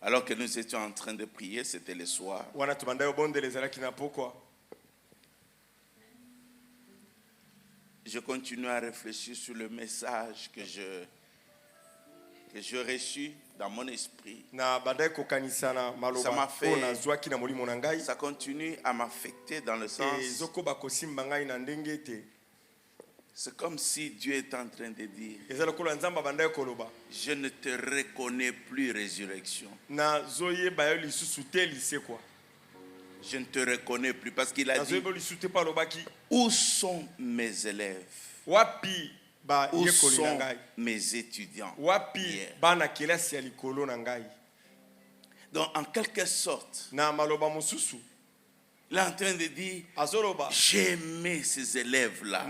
Alors que nous étions en train de prier, c'était le soir. Je continue à réfléchir sur le message que j'ai reçu dans mon esprit. Ça m'a fait, ça continue à m'affecter dans le sens. C'est comme si Dieu est en train de dire, je ne te reconnais plus, résurrection. Je ne te reconnais plus parce qu'il a dit, où sont mes élèves? Où sont mes étudiants? Donc en quelque sorte, il est en train de dire, j'ai aimé ces élèves-là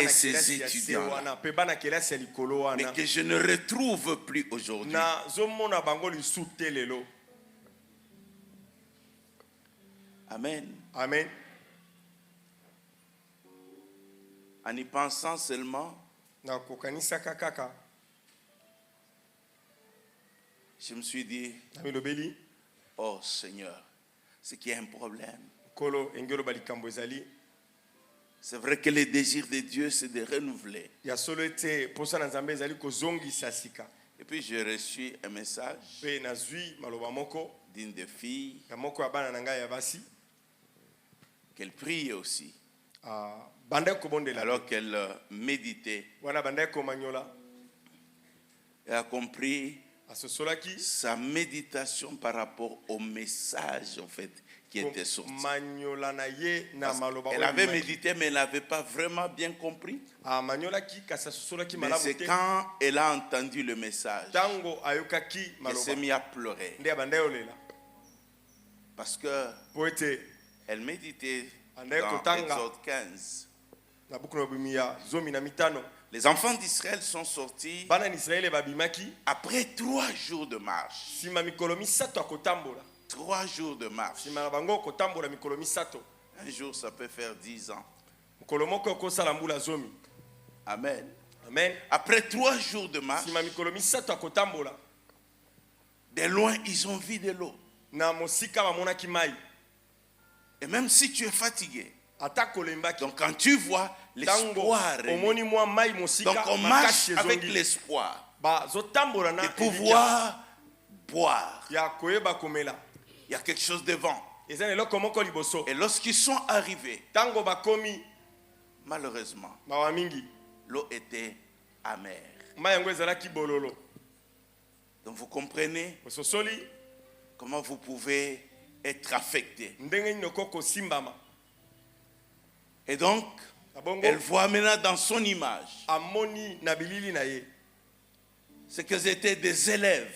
et ces étudiants-là, mais que je ne retrouve plus aujourd'hui. Amen. Amen. En y pensant seulement, je me suis dit, oh Seigneur, c'est qu'il y a un problème. C'est vrai que le désir de Dieu, c'est de renouveler. Et puis j'ai reçu un message d'une des filles qu'elle priait aussi. Alors qu'elle méditait, elle a compris sa méditation par rapport au message en fait qui était sorti. Elle avait médité mais elle n'avait pas vraiment bien compris. Mais c'est quand elle a entendu le message qu'elle s'est mise à pleurer. Parce que elle méditait dans Exode 15. Les enfants d'Israël sont sortis après 3 jours de marche. 3 jours de marche. Un jour, ça peut faire 10 ans. Amen. Amen. Après 3 jours de marche, de loin, ils ont vu de l'eau. Et même si tu es fatigué, donc quand tu vois l'espoir, donc on marche avec l'espoir de pouvoir boire. Il y a quelque chose devant. Et lorsqu'ils sont arrivés, malheureusement, l'eau était amère. Donc vous comprenez comment vous pouvez être affecté. Et donc, elle voit maintenant dans son image c'est qu'ils étaient des élèves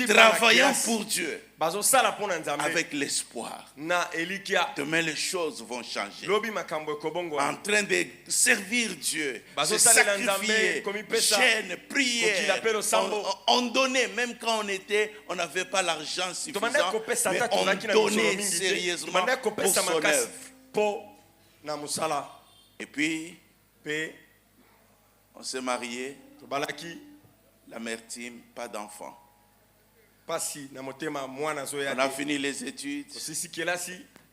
travaillant pour Dieu avec l'espoir. Demain les choses vont changer. En train de servir Dieu, se sacrifier, gêne, prier. On donnait, même quand on n'avait pas l'argent suffisant, mais on donnait sérieusement pour son œuvre. Et puis, on s'est marié. L'amertume, pas d'enfant. On a fini les études.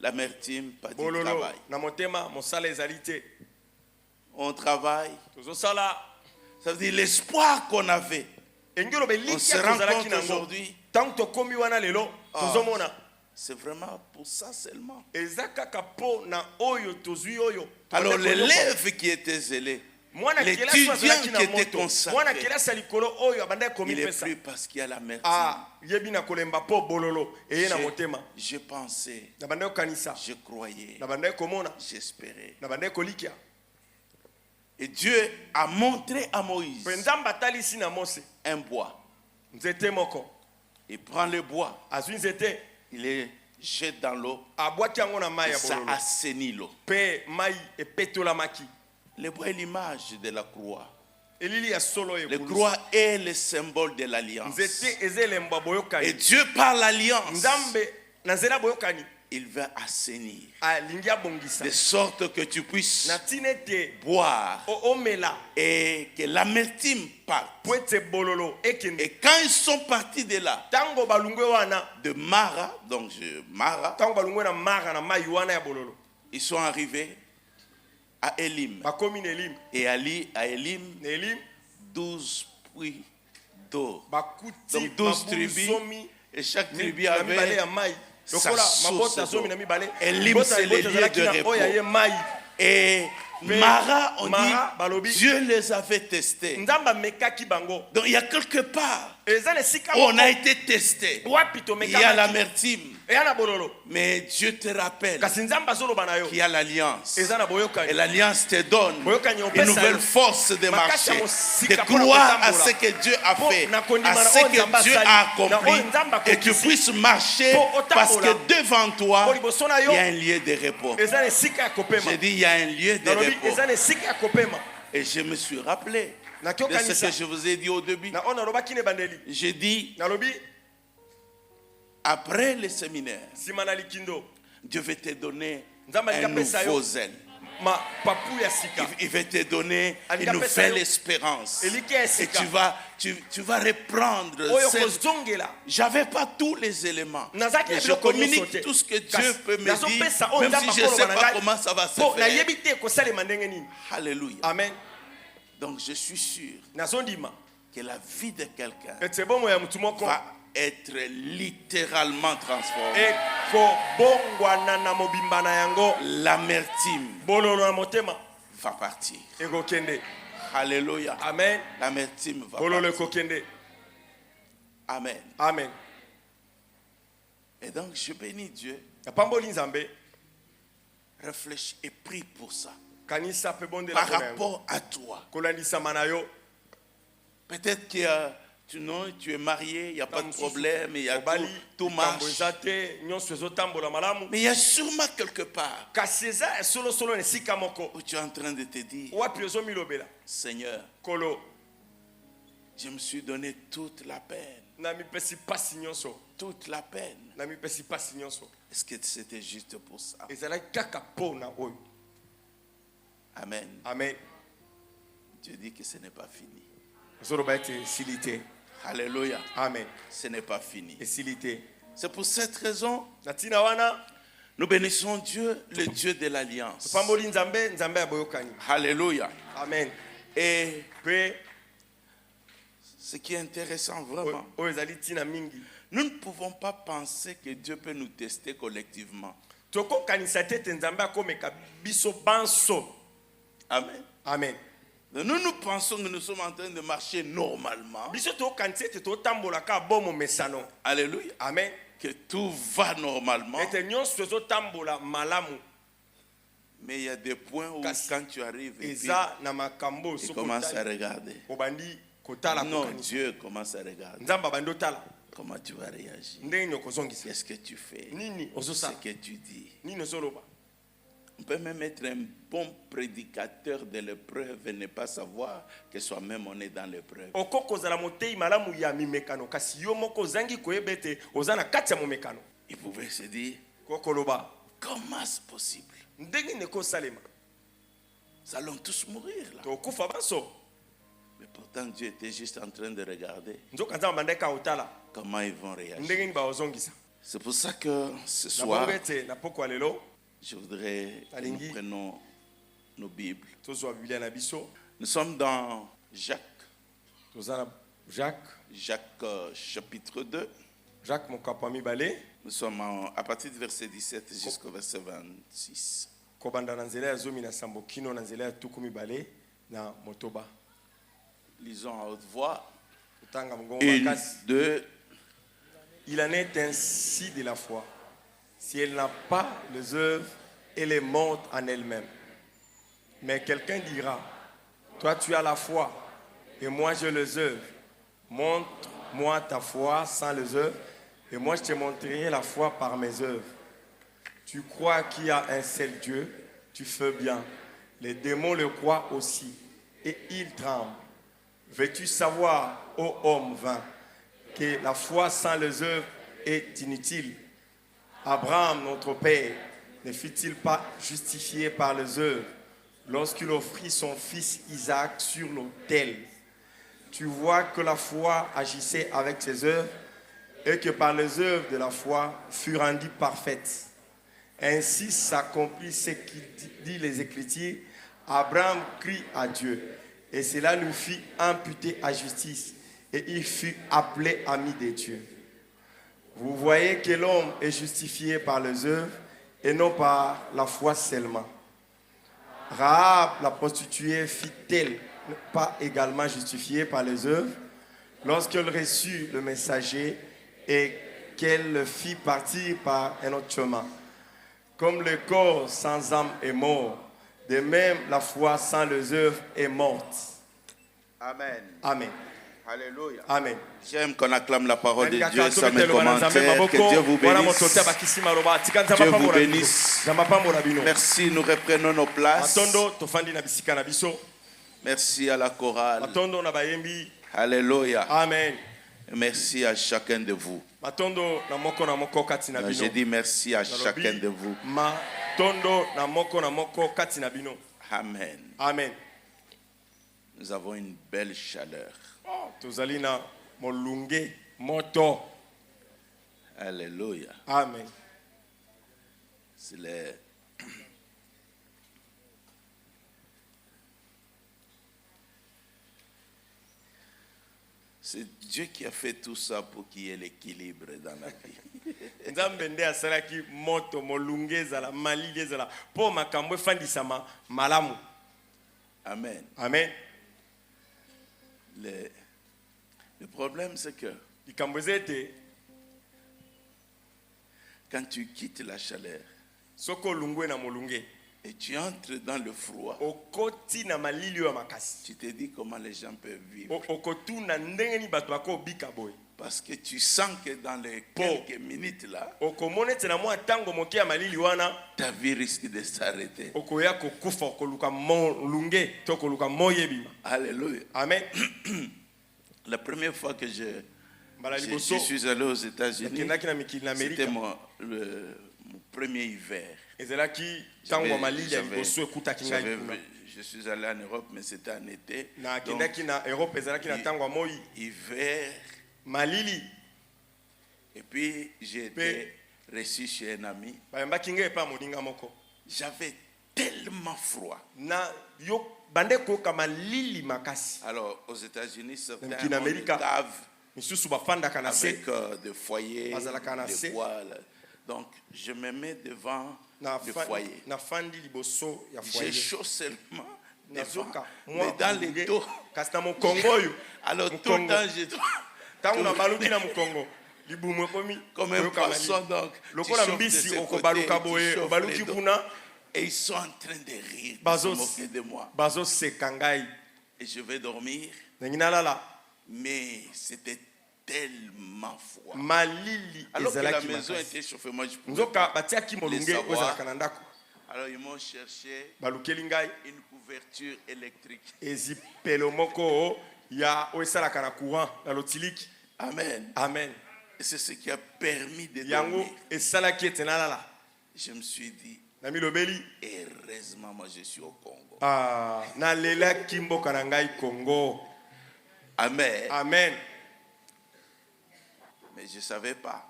L'amertume, pas de travail. On travaille. Ça veut dire l'espoir qu'on avait. On se rend compte aujourd'hui. C'est vraiment pour ça seulement. Alors l'élève qui était zélé, l'étudiant qui était consacré, il est plus parce qu'il y a l'amertume. Je pensais, je croyais, j'espérais. Et Dieu a montré à Moïse un bois. Il prend le bois, il le jette dans l'eau et ça assainit l'eau. Le bois est l'image de la croix. La croix est le symbole de l'alliance. Et Dieu par l'alliance il va assainir. De sorte que tu puisses boire et que l'amertume parte. Et quand ils sont partis de là, de Mara, donc Mara, ils sont arrivés à Élim. Et à Élim, 12 puits d'eau. Donc 12 tribus. Et chaque tribu avait sa source d'eau. Élim, c'est le lieu de repos. Et Mara, on dit, Dieu les avait testés. Donc il y a quelque part où on a été testé. Il y a l'amertume. Mais Dieu te rappelle qu'il y a l'alliance. Et l'alliance te donne une nouvelle force de marcher, de croire à ce que Dieu a fait, à ce que Dieu a accompli, et tu puisses marcher parce que devant toi, il y a un lieu de repos. J'ai dit, il y a un lieu de repos. Et je me suis rappelé de ce que je vous ai dit au début. J'ai dit, après le séminaire, Dieu va te donner un nouveau zèle. Il va te donner une nouvelle espérance. Et tu vas reprendre. J'avais pas tous les éléments. Et je communique tout ce que Dieu peut me dire, même si je ne sais pas comment ça va se faire. Alléluia. Amen. Donc je suis sûr que la vie de quelqu'un va être littéralement transformé. L'amertume va partir. Alléluia. Amen. L'amertume va partir. Amen. Amen. Et donc je bénis Dieu. Réfléchis et prie pour ça. Par rapport à toi. Peut-être qu'il y a tu es marié, il n'y a pas de problème, il y a tout marche. Mais il y a sûrement quelque part où tu es en train de te dire, Seigneur, je me suis donné toute la peine. Toute la peine. Est-ce que c'était juste pour ça? Amen. Amen. Dieu dit que ce n'est pas fini. Alléluia. Amen. Ce n'est pas fini. C'est pour cette raison nous bénissons Dieu, le Dieu de l'alliance. Alléluia. Amen. Et ce qui est intéressant vraiment, nous ne pouvons pas penser que Dieu peut nous tester collectivement. Amen. Amen. Nous pensons que nous sommes en train de marcher normalement. Alléluia. Amen. Que tout va normalement. Mais il y a des points où quand tu arrives, il commence à regarder. Non, Dieu commence à regarder. Comment tu vas réagir? Qu'est-ce que tu fais? Ce que tu dis. On peut même être un bon prédicateur de l'épreuve et ne pas savoir que soi-même on est dans l'épreuve. Il pouvait se dire, comment c'est possible? Nous allons tous mourir là. Mais pourtant Dieu était juste en train de regarder comment ils vont réagir. C'est pour ça que ce soir, je voudrais que nous prenions nos Bibles. Nous sommes dans Jacques. Jacques chapitre 2. Nous sommes à partir du verset 17 jusqu'au verset 26. Lisons à haute voix. 1, 2. Il en est ainsi de la foi. Si elle n'a pas les œuvres, elle est morte en elle-même. Mais quelqu'un dira, toi tu as la foi, et moi j'ai les œuvres. Montre-moi ta foi sans les œuvres, et moi je te montrerai la foi par mes œuvres. Tu crois qu'il y a un seul Dieu, tu fais bien. Les démons le croient aussi, et ils tremblent. Veux-tu savoir, ô homme vain, que la foi sans les œuvres est inutile? Abraham, notre père, ne fut-il pas justifié par les œuvres lorsqu'il offrit son fils Isaac sur l'autel? Tu vois que la foi agissait avec ses œuvres et que par les œuvres de la foi fut rendue parfaite. Ainsi s'accomplit ce qui dit les Écritures. Abraham crie à Dieu et cela lui fit imputer à justice et il fut appelé ami de Dieu. Vous voyez que l'homme est justifié par les œuvres et non par la foi seulement. Rahab, la prostituée, fit-elle pas également justifiée par les œuvres lorsqu'elle reçut le messager et qu'elle le fit partir par un autre chemin? Comme le corps sans âme est mort, de même la foi sans les œuvres est morte. Amen. Amen. Alléluia. Amen. J'aime qu'on acclame la parole de Dieu sans mes commentaires. Que Dieu vous bénisse. Dieu vous bénisse. Merci, nous reprenons nos places. Merci à la chorale. Alléluia. Amen. Merci à chacun de vous. J'ai dit merci à chacun de vous. Amen. Amen. Nous avons une belle chaleur. Alléluia. Amen. C'est Dieu qui a fait tout ça pour qu'il y ait l'équilibre dans la vie. Amen. Amen. Le problème, c'est que quand tu quittes la chaleur et tu entres dans le froid, tu te dis comment les gens peuvent vivre. Parce que tu sens que dans les quelques minutes là, ta vie risque de s'arrêter. Alléluia. Amen. La première fois que je suis allé aux États-Unis, c'était mon premier hiver. Je suis allé en Europe, mais c'était en été. Donc, hiver. Et puis j'ai été reçu chez un ami. J'avais tellement froid. Alors aux États-Unis, certains ont des caves avec des foyers, des bois. Donc je me mets devant le foyer. J'ai chaud seulement devant, mais dans les dos. Alors tout le temps je dois comme un poisson, donc tu chauffes de ce côté, tu chauffes les dos. Et ils sont en train de rire, de se moquer de moi. Et je vais dormir. Mais c'était tellement froid. Alors que la maison était chauffée, moi je pouvais pas les savoir. Alors ils m'ont cherché une couverture électrique. Amen. Amen. Et c'est ce qui a permis de dormir. Je me suis dit, heureusement moi je suis au Congo. Amen. Amen. Mais je ne savais pas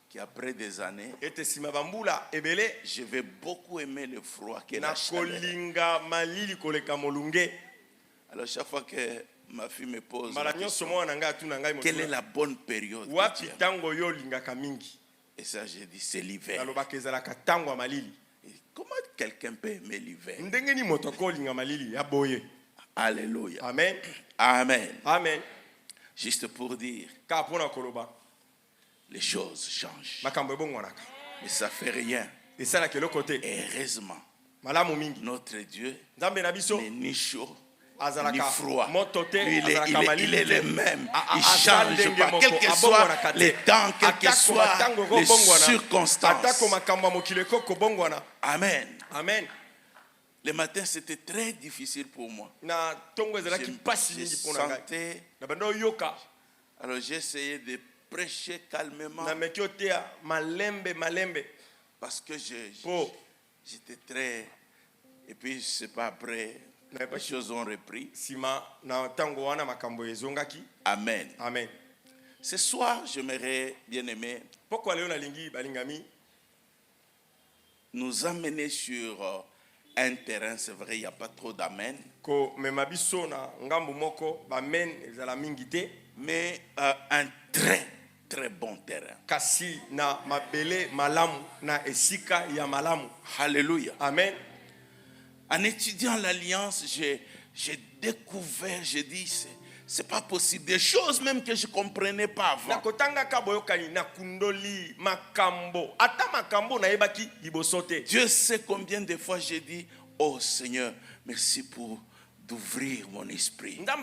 qu'après des années, je vais beaucoup aimer le froid que la chaleur. Alors chaque fois que ma fille me pose la question, quelle est la bonne période que tu aimes? Et ça, j'ai dit, c'est l'hiver. Et comment quelqu'un peut aimer l'hiver? Alléluia. Amen. Amen. Amen. Juste pour dire, les choses changent. Mais ça ne fait rien. Et heureusement, notre Dieu n'est ni chaud ni froid. Il est le même. Il ne change pas. Quel que soit les temps, quelles que soient les circonstances. Amen. Amen. Le matin, c'était très difficile pour moi. Je sentais. Alors j'ai essayé de prêcher calmement. Parce que j'étais très... Et puis, je ne sais pas, après, les choses ont repris. Amen. Amen. Ce soir, j'aimerais, bien aimé, nous amener sur un terrain, c'est vrai, il n'y a pas trop d'amen. Mais un très, très bon terrain. Alléluia. Amen. En étudiant l'Alliance, j'ai découvert, j'ai dit, c'est pas possible. Des choses même que je ne comprenais pas avant. Dieu sait combien de fois j'ai dit, oh Seigneur, merci pour d'ouvrir mon esprit. Merci.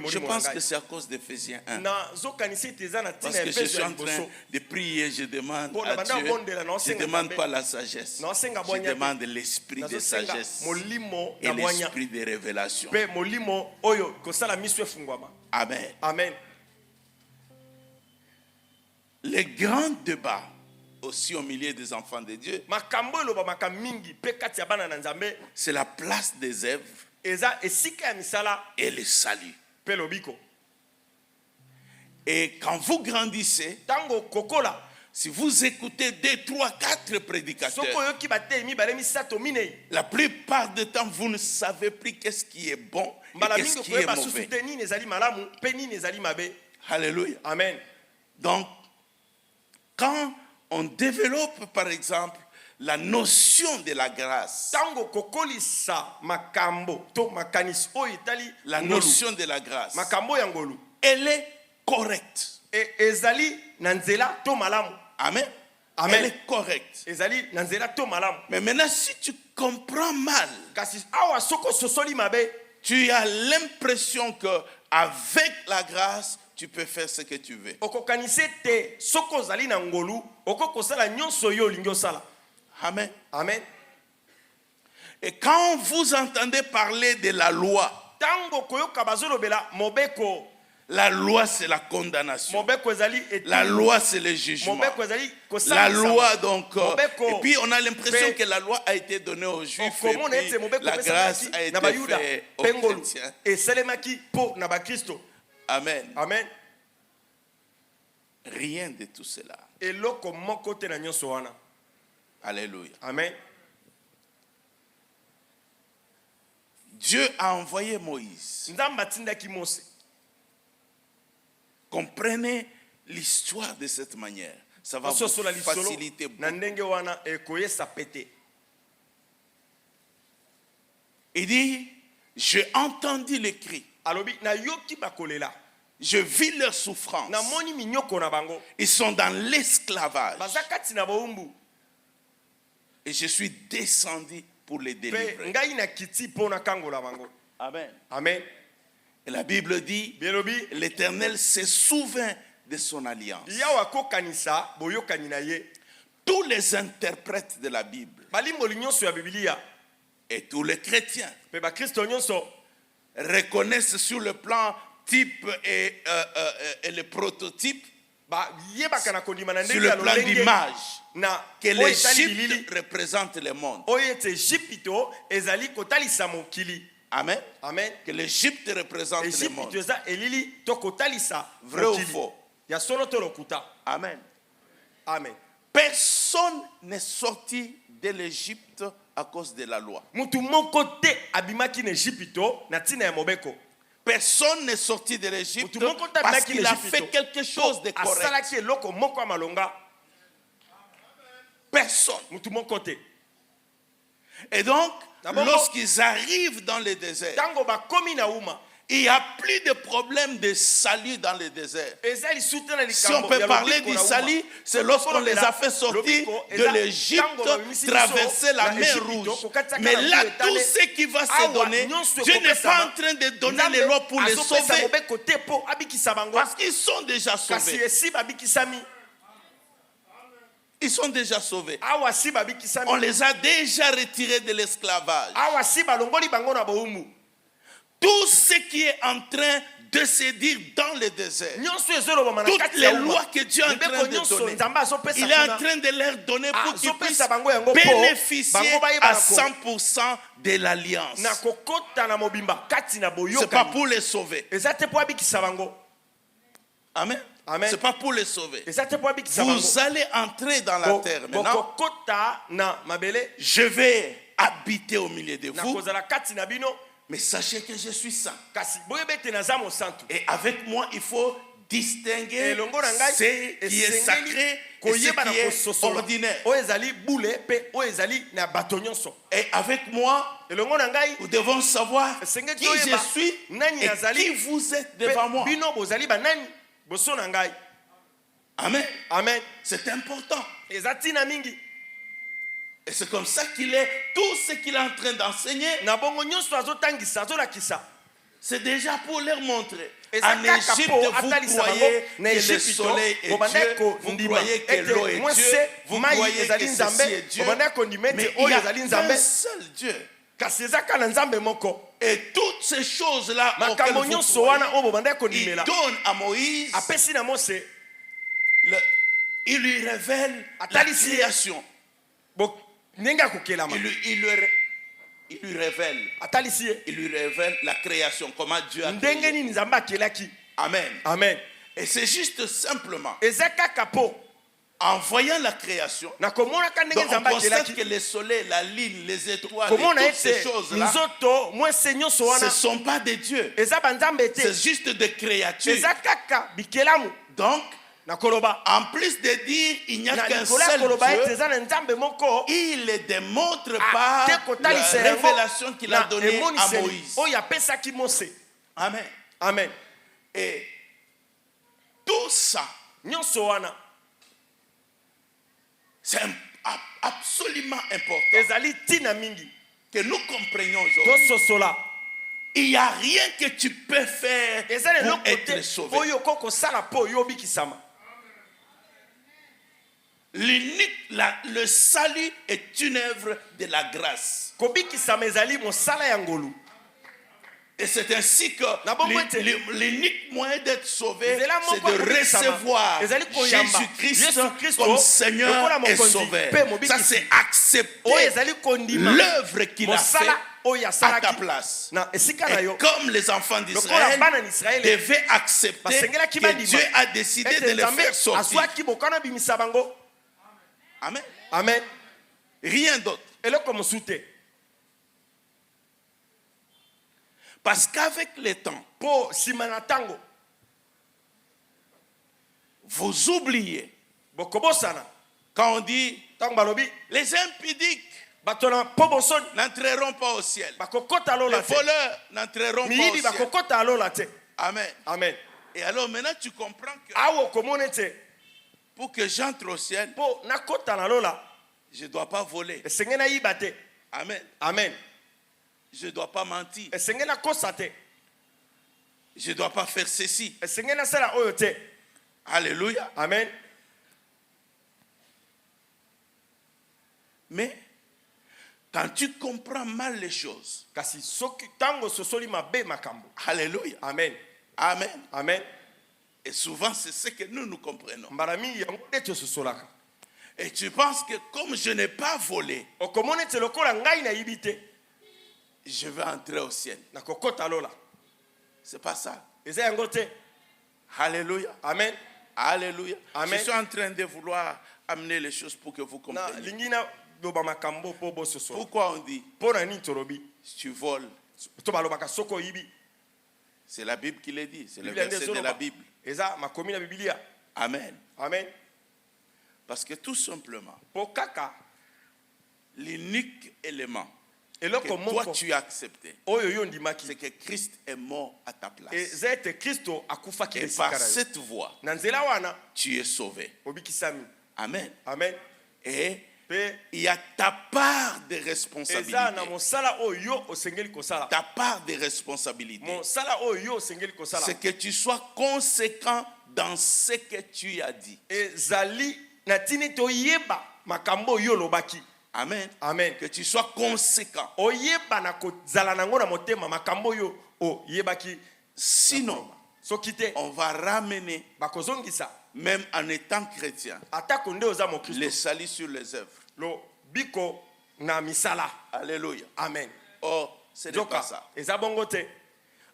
Je pense que c'est à cause d'Éphésiens 1. Parce que je suis en train de prier, je demande à Dieu, je ne demande pas la sagesse, je demande l'esprit de sagesse et l'esprit de révélation. Amen. Amen. Les grands débats aussi au milieu des enfants de Dieu, c'est la place des œuvres et le salut. Et quand vous grandissez, si vous écoutez 2, 3, 4 prédicateurs, la plupart du temps, vous ne savez plus qu'est-ce qui est bon et qu'est-ce qui est mauvais. Alléluia. Amen. Donc, quand on développe, par exemple, la notion de la grâce. La notion de la grâce. Elle est correcte. Amen. Amen. Elle est correcte. Mais maintenant, si tu comprends mal, tu as l'impression que avec la grâce, tu peux faire ce que tu veux. Amen. Amen. Et quand vous entendez parler de la loi, la loi c'est la condamnation. La loi c'est le jugement. La loi donc, et puis on a l'impression que la loi a été donnée aux Juifs et puis la grâce a été faite aux chrétiens. Amen. Amen. Rien de tout cela. Alléluia. Amen. Dieu a envoyé Moïse. Comprenez l'histoire de cette manière. Ça va vous faciliter beaucoup. Il dit, j'ai entendu les cris. Je vis leur souffrance. Ils sont dans l'esclavage. Et je suis descendu pour les délivrer. Amen. Amen. Et la Bible dit, l'Éternel se souvint de son alliance. Tous les interprètes de la Bible et tous les chrétiens reconnaissent sur le plan type et le prototype, sur le plan d'image, que l'Égypte représente le monde. Amen. Amen. Que l'Égypte représente le monde. Vrai ou faux? Amen. Amen. Personne n'est sorti de l'Égypte à cause de la loi. Personne n'est sorti de l'Égypte parce qu'il a fait quelque chose de correct. Personne. Et donc, lorsqu'ils arrivent dans le désert, il n'y a plus de problème de salut dans le désert. Si on peut parler du salut, c'est lorsqu'on les a fait sortir de l'Égypte, traverser la mer Rouge. Mais là, tout ce qui va se donner, Dieu n'est pas en train de donner les lois pour les sauver. Parce qu'ils sont déjà sauvés. Ils sont déjà sauvés. On les a déjà retirés de l'esclavage. tout ce qui est en train de se dire dans le désert, toutes les lois que Dieu est en train de donner, il est en train de leur donner pour qu'ils puissent bénéficier à 100% de l'alliance. Ce n'est pas pour les sauver. Amen. Amen. Ce n'est pas pour les sauver. Vous allez entrer dans la terre maintenant. Je vais habiter au milieu de vous. Mais sachez que je suis saint. Et avec moi, il faut distinguer ce qui est sacré et ce qui est ordinaire. Et avec moi, nous devons savoir qui je suis et qui vous êtes devant moi. Amen. Amen. C'est important. Et c'est comme ça qu'il est, tout ce qu'il est en train d'enseigner, c'est déjà pour leur montrer. En Égypte, vous croyez que le soleil est Dieu, vous croyez que l'eau est Dieu, vous croyez que ceci est Dieu, mais il y a un seul Dieu. Et toutes ces choses-là auxquelles vous croyez, il donne à Moïse, il lui révèle la création. Il lui révèle la création, comment Dieu a créé. Amen. Amen. Et c'est juste simplement en voyant la création, donc on constate que le soleil, la lune, les étoiles, et toutes ces choses-là, ce ne sont pas des dieux. C'est juste des créatures. Donc, en plus de dire il n'y a qu'un seul Dieu, il le démontre par la révélation qu'il a donnée à Moïse. Amen. Amen. Et tout ça, c'est absolument important que nous comprenions aujourd'hui. Il n'y a rien que tu peux faire pour être sauvé. Le salut est une œuvre de la grâce. Et c'est ainsi que l'unique moyen d'être sauvé, c'est de recevoir Jésus-Christ comme Seigneur et Sauveur. Ça, c'est accepter l'œuvre qu'il a fait à ta place. Et comme les enfants d'Israël devaient accepter que Dieu a décidé de les faire sortir. Amen. Amen. Rien d'autre. Parce qu'avec le temps, vous oubliez. Quand on dit les impudiques n'entreront pas au ciel, les voleurs n'entreront pas au ciel. Amen. Amen. Et alors maintenant tu comprends que pour que j'entre au ciel, je ne dois pas voler. Amen. Amen. Je ne dois pas mentir. Je ne dois pas faire ceci. Alléluia. Amen. Mais quand tu comprends mal les choses, alléluia. Amen. Amen. Amen. Et souvent, c'est ce que nous comprenons. Et tu penses que comme je n'ai pas volé, je vais entrer au ciel. C'est pas ça. Alléluia. Amen. Alléluia. Amen. Je suis en train de vouloir amener les choses pour que vous compreniez. Pourquoi on dit si tu voles, c'est la Bible qui le dit. C'est le verset de la Bible. Amen. Amen. Parce que tout simplement, l'unique élément que toi tu as accepté, c'est que Christ est mort à ta place. Et par cette voie, tu es sauvé. Amen. Amen. Et il y a ta part de responsabilité. Ta part de responsabilité. C'est que tu sois conséquent dans ce que tu as dit. Amen. Amen. Amen. Que tu sois conséquent. Sinon, on va ramener, même en étant chrétien, les salis sur les œuvres. Alléluia. Amen. Oh, c'est pas ça.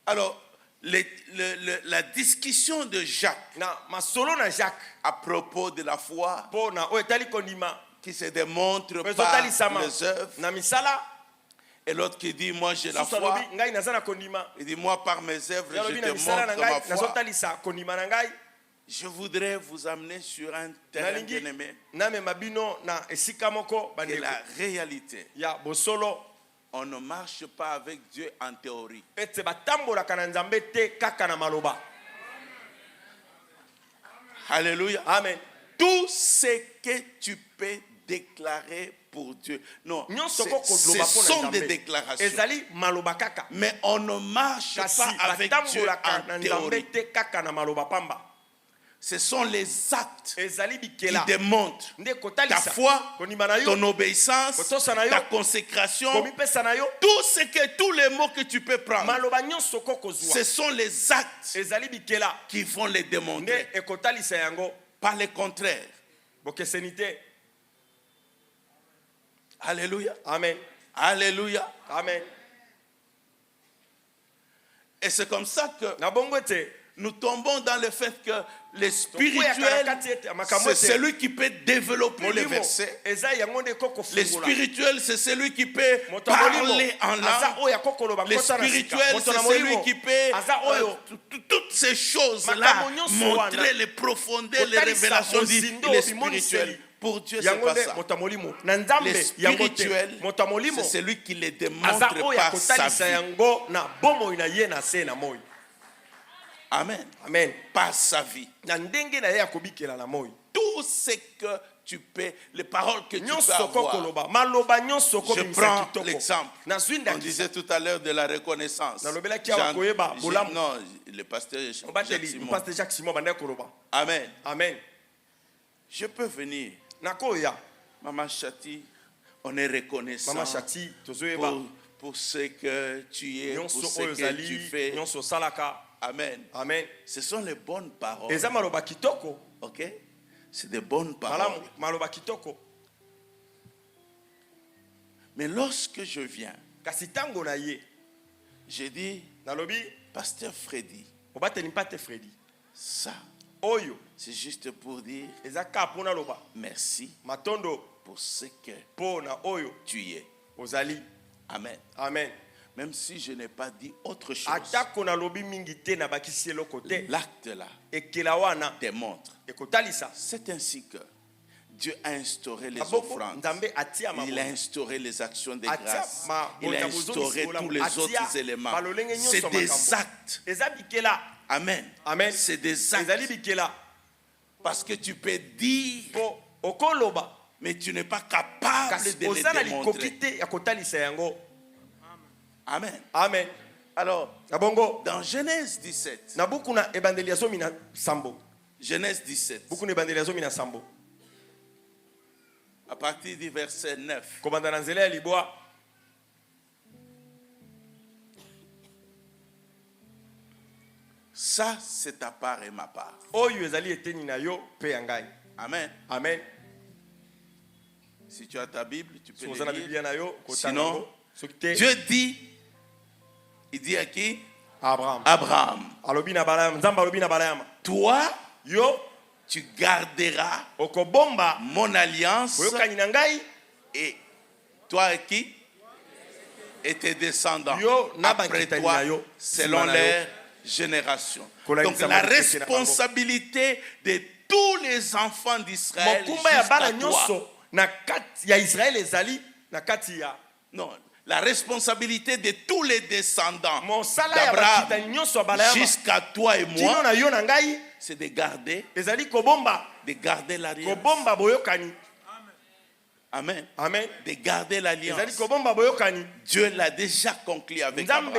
Alors, la discussion de Jacques à propos de la foi qui se démontre par les œuvres, et l'autre qui dit moi j'ai la foi, il dit moi par mes œuvres je te montre ma foi. Je voudrais vous amener sur un terrain bien-aimé, que la réalité, on ne marche pas avec Dieu en théorie. Alléluia. Amen. Tout ce que tu peux déclarer pour Dieu, non, ce sont des déclarations. Mais on ne marche pas avec Dieu en théorie. Ce sont les actes qui démontrent ta foi, ton obéissance, ta consécration, tous les mots que tu peux prendre. Ce sont les actes qui vont les démontrer, pas le contraire. Alléluia. Amen. Alléluia. Amen. Et c'est comme ça que nous tombons dans le fait que le spirituel, c'est celui qui peut développer les versets. Le spirituel, c'est celui qui peut parler en langue. Le spirituel, c'est celui qui peut toutes ces choses-là montrer les profondeurs, les révélations du spirituel. Pour Dieu, c'est pas ça. Le spirituel, c'est celui qui les démontre par sa vie. Amen. Amen. Par sa vie. Tout ce que tu peux, les paroles que tu peux avoir. Je prends l'exemple. On disait tout à l'heure de la reconnaissance. Non, le pasteur Jacques Simon. Amen. Amen. Je peux venir. Maman Chati, on est reconnaissant pour ce que tu es, pour ce que tu fais. Amen. Amen. Ce sont les bonnes paroles. Ok? C'est des bonnes paroles. Mais lorsque je viens, je dis, Pasteur Freddy, ça, c'est juste pour dire merci pour ce que tu es. Amen. Amen. Même si je n'ai pas dit autre chose, l'acte là démontre. C'est ainsi que Dieu a instauré les offrandes. Il a instauré les actions de grâce. Il a instauré tous les autres éléments. C'est des actes. Amen. Amen. C'est des actes. Parce que tu peux dire, mais tu n'es pas capable de les démontrer. Amen. Amen. Alors, dans Genèse 17, Genèse 17, à partir du verset 9, ça c'est ta part et ma part. Amen. Amen. Si tu as ta Bible, tu peux le lire. Sinon, Dieu dit, il dit à qui? Abraham. Toi, tu garderas mon alliance, et toi et qui? Et tes descendants après toi, selon leur génération. Donc la responsabilité de tous les enfants d'Israël jusqu'à toi. Non, la responsabilité de tous les descendants d'Abraham jusqu'à toi et moi, c'est de garder l'alliance. Amen. Amen. De garder l'alliance. Dieu l'a déjà conclu avec Abraham.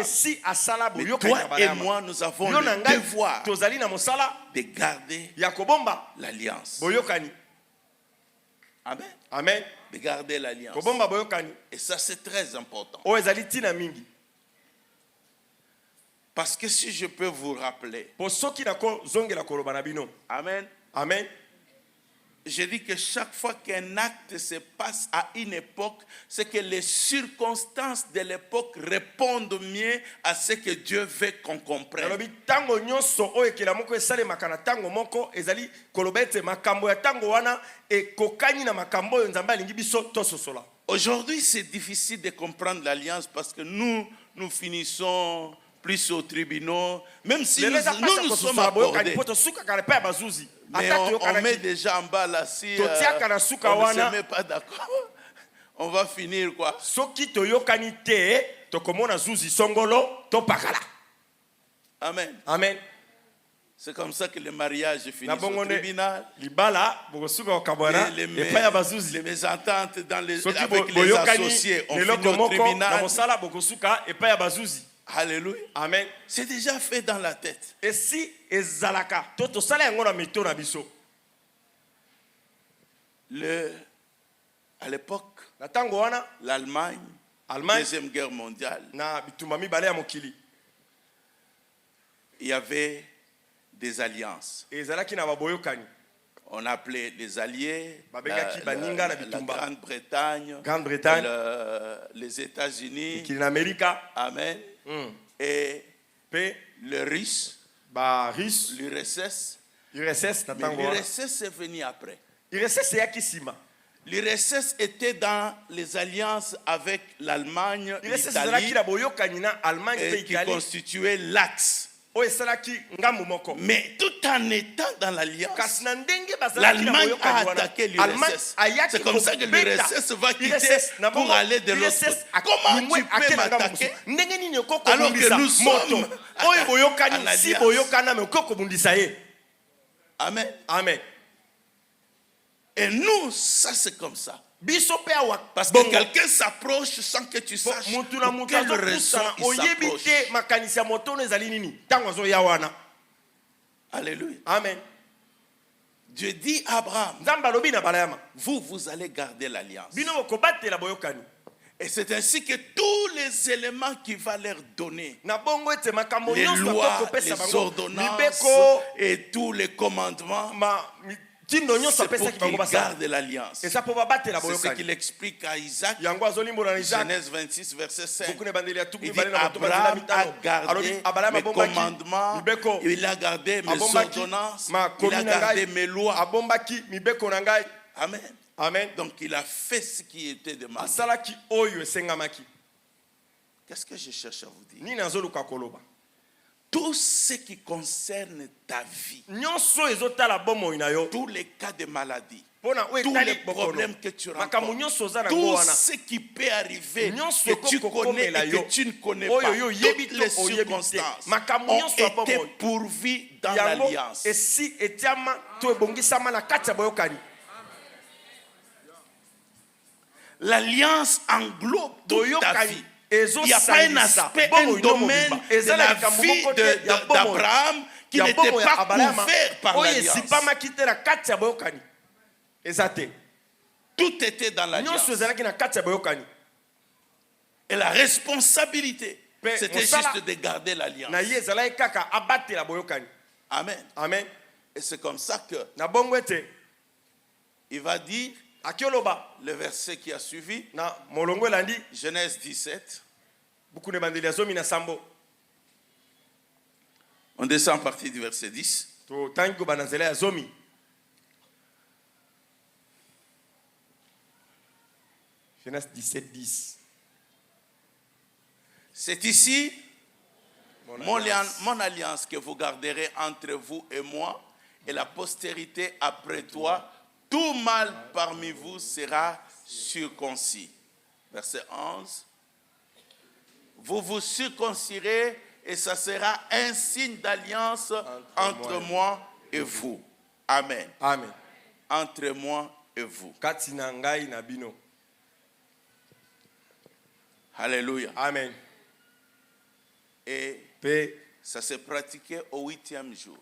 Mais toi et moi, nous avons le devoir de garder l'alliance. Amen. Amen. De garder l'alliance. Et ça, c'est très important. Parce que si je peux vous rappeler. Amen. Amen. Je dis que chaque fois qu'un acte se passe à une époque, c'est que les circonstances de l'époque répondent mieux à ce que Dieu veut qu'on comprenne. Aujourd'hui, c'est difficile de comprendre l'alliance parce que nous finissons plus aux tribunaux, même si nous sommes accordés. Mais on met déjà en bas là, si on ne se met pas d'accord, on va finir quoi? Amen. Amen. C'est comme ça que le mariage finit au tribunal. Les mésententes avec les associés, on finit au tribunal. Alléluia. Amen. C'est déjà fait dans la tête. Et si ezalaka, à l'époque, l'Allemagne, Deuxième Guerre mondiale, il y avait des alliances. On appelait les alliés la Grande-Bretagne, les États-Unis, Amen. Et le Russe, l'URSS. L'URSS est venu après. L'URSS était dans les alliances avec l'Allemagne, l'Italie, et qui constituait l'Axe. Mais tout en étant dans l'alliance, l'Allemagne a attaqué l'URSS. C'est comme ça que l'URSS va quitter pour aller de l'autre côté. Comment tu peux m'attaquer alors que nous sommes en alliance? Amen. Amen. Et nous, ça c'est comme ça. Parce que quelqu'un s'approche sans que tu saches pour quelle raison il s'approche. Alléluia. Amen. Dieu dit à Abraham, vous allez garder l'alliance. Et c'est ainsi que tous les éléments qu'il va leur donner, les lois, les ordonnances et tous les commandements, c'est pour qu'il garde l'alliance. C'est ce qu'il explique à Isaac. Genèse 26, verset 5. Il dit Abraham a gardé mes commandements, il a gardé mes ordonnances, il a gardé mes lois. Amen. Amen. Donc il a fait ce qui était demandé. Qu'est-ce que je cherche à vous dire? Tout ce qui concerne ta vie, tous les cas de maladie, tous les problèmes que tu rencontres, tout ce qui peut arriver que tu connais et que tu ne connais pas, toutes les circonstances ont été pourvues dans l'alliance. L'alliance englobe toute ta vie. Il n'y a pas un aspect, un domaine de la vie d'Abraham qui n'était pas couvert par l'alliance. Tout était dans l'alliance. Et la responsabilité, c'était juste de garder l'alliance. Amen. Amen. Et c'est comme ça que il va dire, le verset qui a suivi, Genèse 17. On descend à partir du verset 10. Genèse 17, 10. C'est ici mon alliance que vous garderez entre vous et moi et la postérité après toi. Tout mâle parmi vous sera circoncis. Verset 11. Vous vous circoncirez et ça sera un signe d'alliance entre moi et vous. Amen. Amen. Entre moi et vous. Alléluia. Amen. Et ça s'est pratiqué au 8e jour.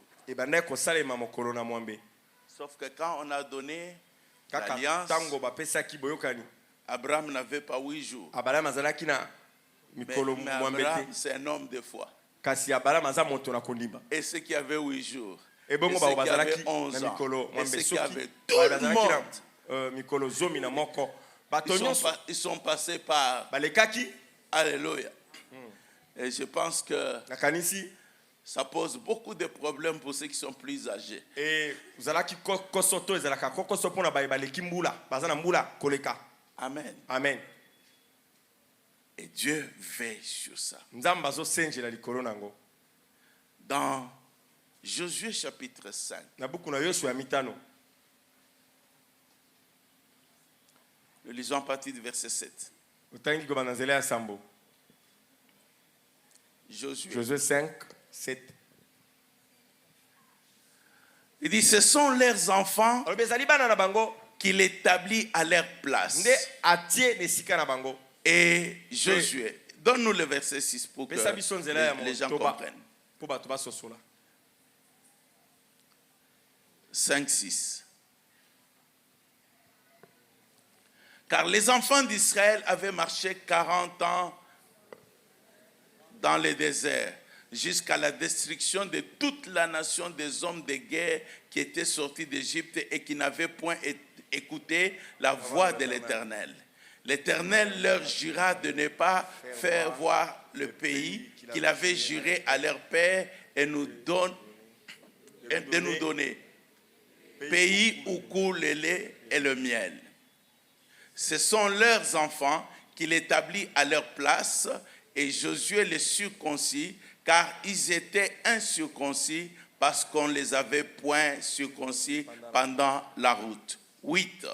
Sauf que quand on a donné l'alliance, Abraham n'avait pas 8 jours. Mais Abraham, c'est un homme de foi. Et ceux qui avaient 8 jours. Et ceux qui avaient 11 ans. Et ceux qui avaient tout le monde. Ils sont passés par... Alléluia. Et je pense que ça pose beaucoup de problèmes pour ceux qui sont plus âgés. Amen. Amen. Et Dieu veille sur ça. Dans Josué chapitre 5. Nous lisons à partir du verset 7. Josué 5, 7. Il dit, ce sont leurs enfants qu'il établit à leur place. Et Josué, donne-nous le verset 6 pour que les gens comprennent. 5, 6. Car les enfants d'Israël avaient marché 40 ans dans le désert, jusqu'à la destruction de toute la nation des hommes de guerre qui étaient sortis d'Égypte et qui n'avaient point écouté la voix de l'Éternel. L'Éternel leur jura de ne pas faire voir le pays qu'il avait juré à leur père et de nous donner, pays où coule le lait et le miel. Ce sont leurs enfants qu'il établit à leur place, et Josué les circoncis, car ils étaient incirconcis parce qu'on ne les avait point circoncis pendant la route. 8.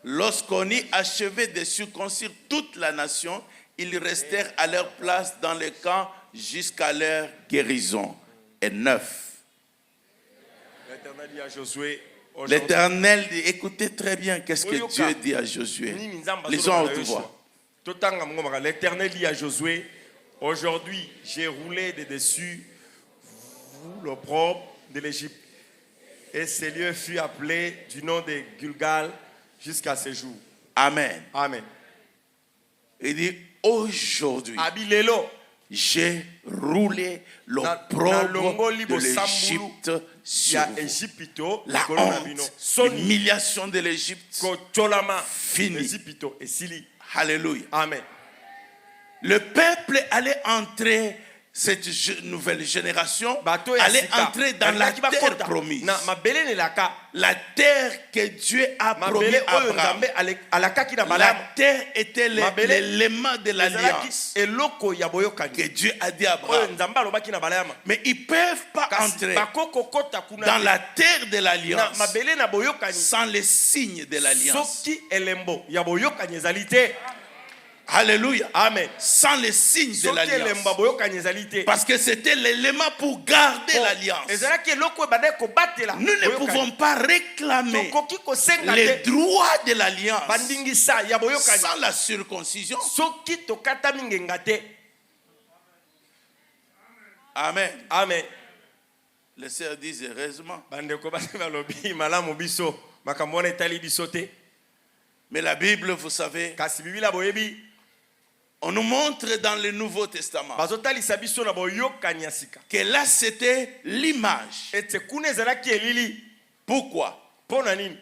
Lorsqu'on y achevait de circoncire toute la nation, ils restèrent à leur place dans le camp jusqu'à leur guérison. Et 9. L'Éternel dit à Josué, l'Éternel dit, écoutez très bien qu'est-ce que Dieu dit à Josué. Lisons à haute voix. L'Éternel dit à Josué, aujourd'hui j'ai roulé de dessus vous l'opprobre de l'Égypte. Et ce lieu fut appelé du nom de Gilgal jusqu'à ce jour. Amen. Amen. Il dit, aujourd'hui, j'ai roulé l'opprobre de l'Égypte sur vous. La honte, l'humiliation de l'Égypte finie. Alléluia. Amen. Le peuple allait entrer, cette nouvelle génération allait entrer dans la terre promise. La terre que Dieu a promis à Abraham. La terre était l'élément de l'alliance que Dieu a dit à Abraham. Mais ils ne peuvent pas entrer dans la terre de l'alliance sans les signes de l'alliance. Alléluia. Amen. Sans les signes de l'alliance. Parce que c'était l'élément pour garder l'alliance. Nous ne pouvons pas réclamer les droits de l'alliance sans la circoncision. Amen. Amen. Les sœurs disent heureusement. Mais la Bible, vous savez, on nous montre dans le Nouveau Testament que là c'était l'image. Pourquoi?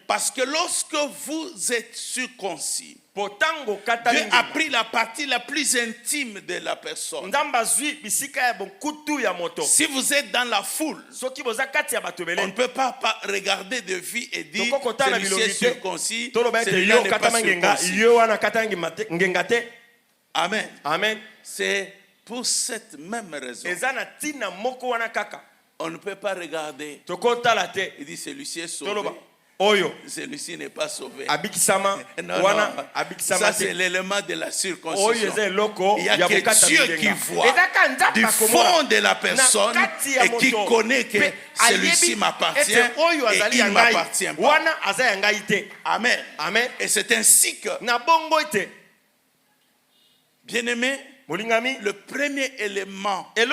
Parce que lorsque vous êtes circoncis, Dieu a pris la partie la plus intime de la personne. Si vous êtes dans la foule, on ne peut pas regarder de vie et dire celui-ci est circoncis, celui-là n'est pas circoncis. Amen. Amen. C'est pour cette même raison. On ne peut pas regarder. Il dit celui-ci est sauvé. Celui-ci n'est pas sauvé. Non, ça c'est l'élément de la circoncision. Il n'y a que Dieu qui voit du fond de la personne et qui connaît que celui-ci m'appartient et il ne m'appartient pas. Amen. Amen. Et c'est ainsi que, bien-aimé, le premier élément est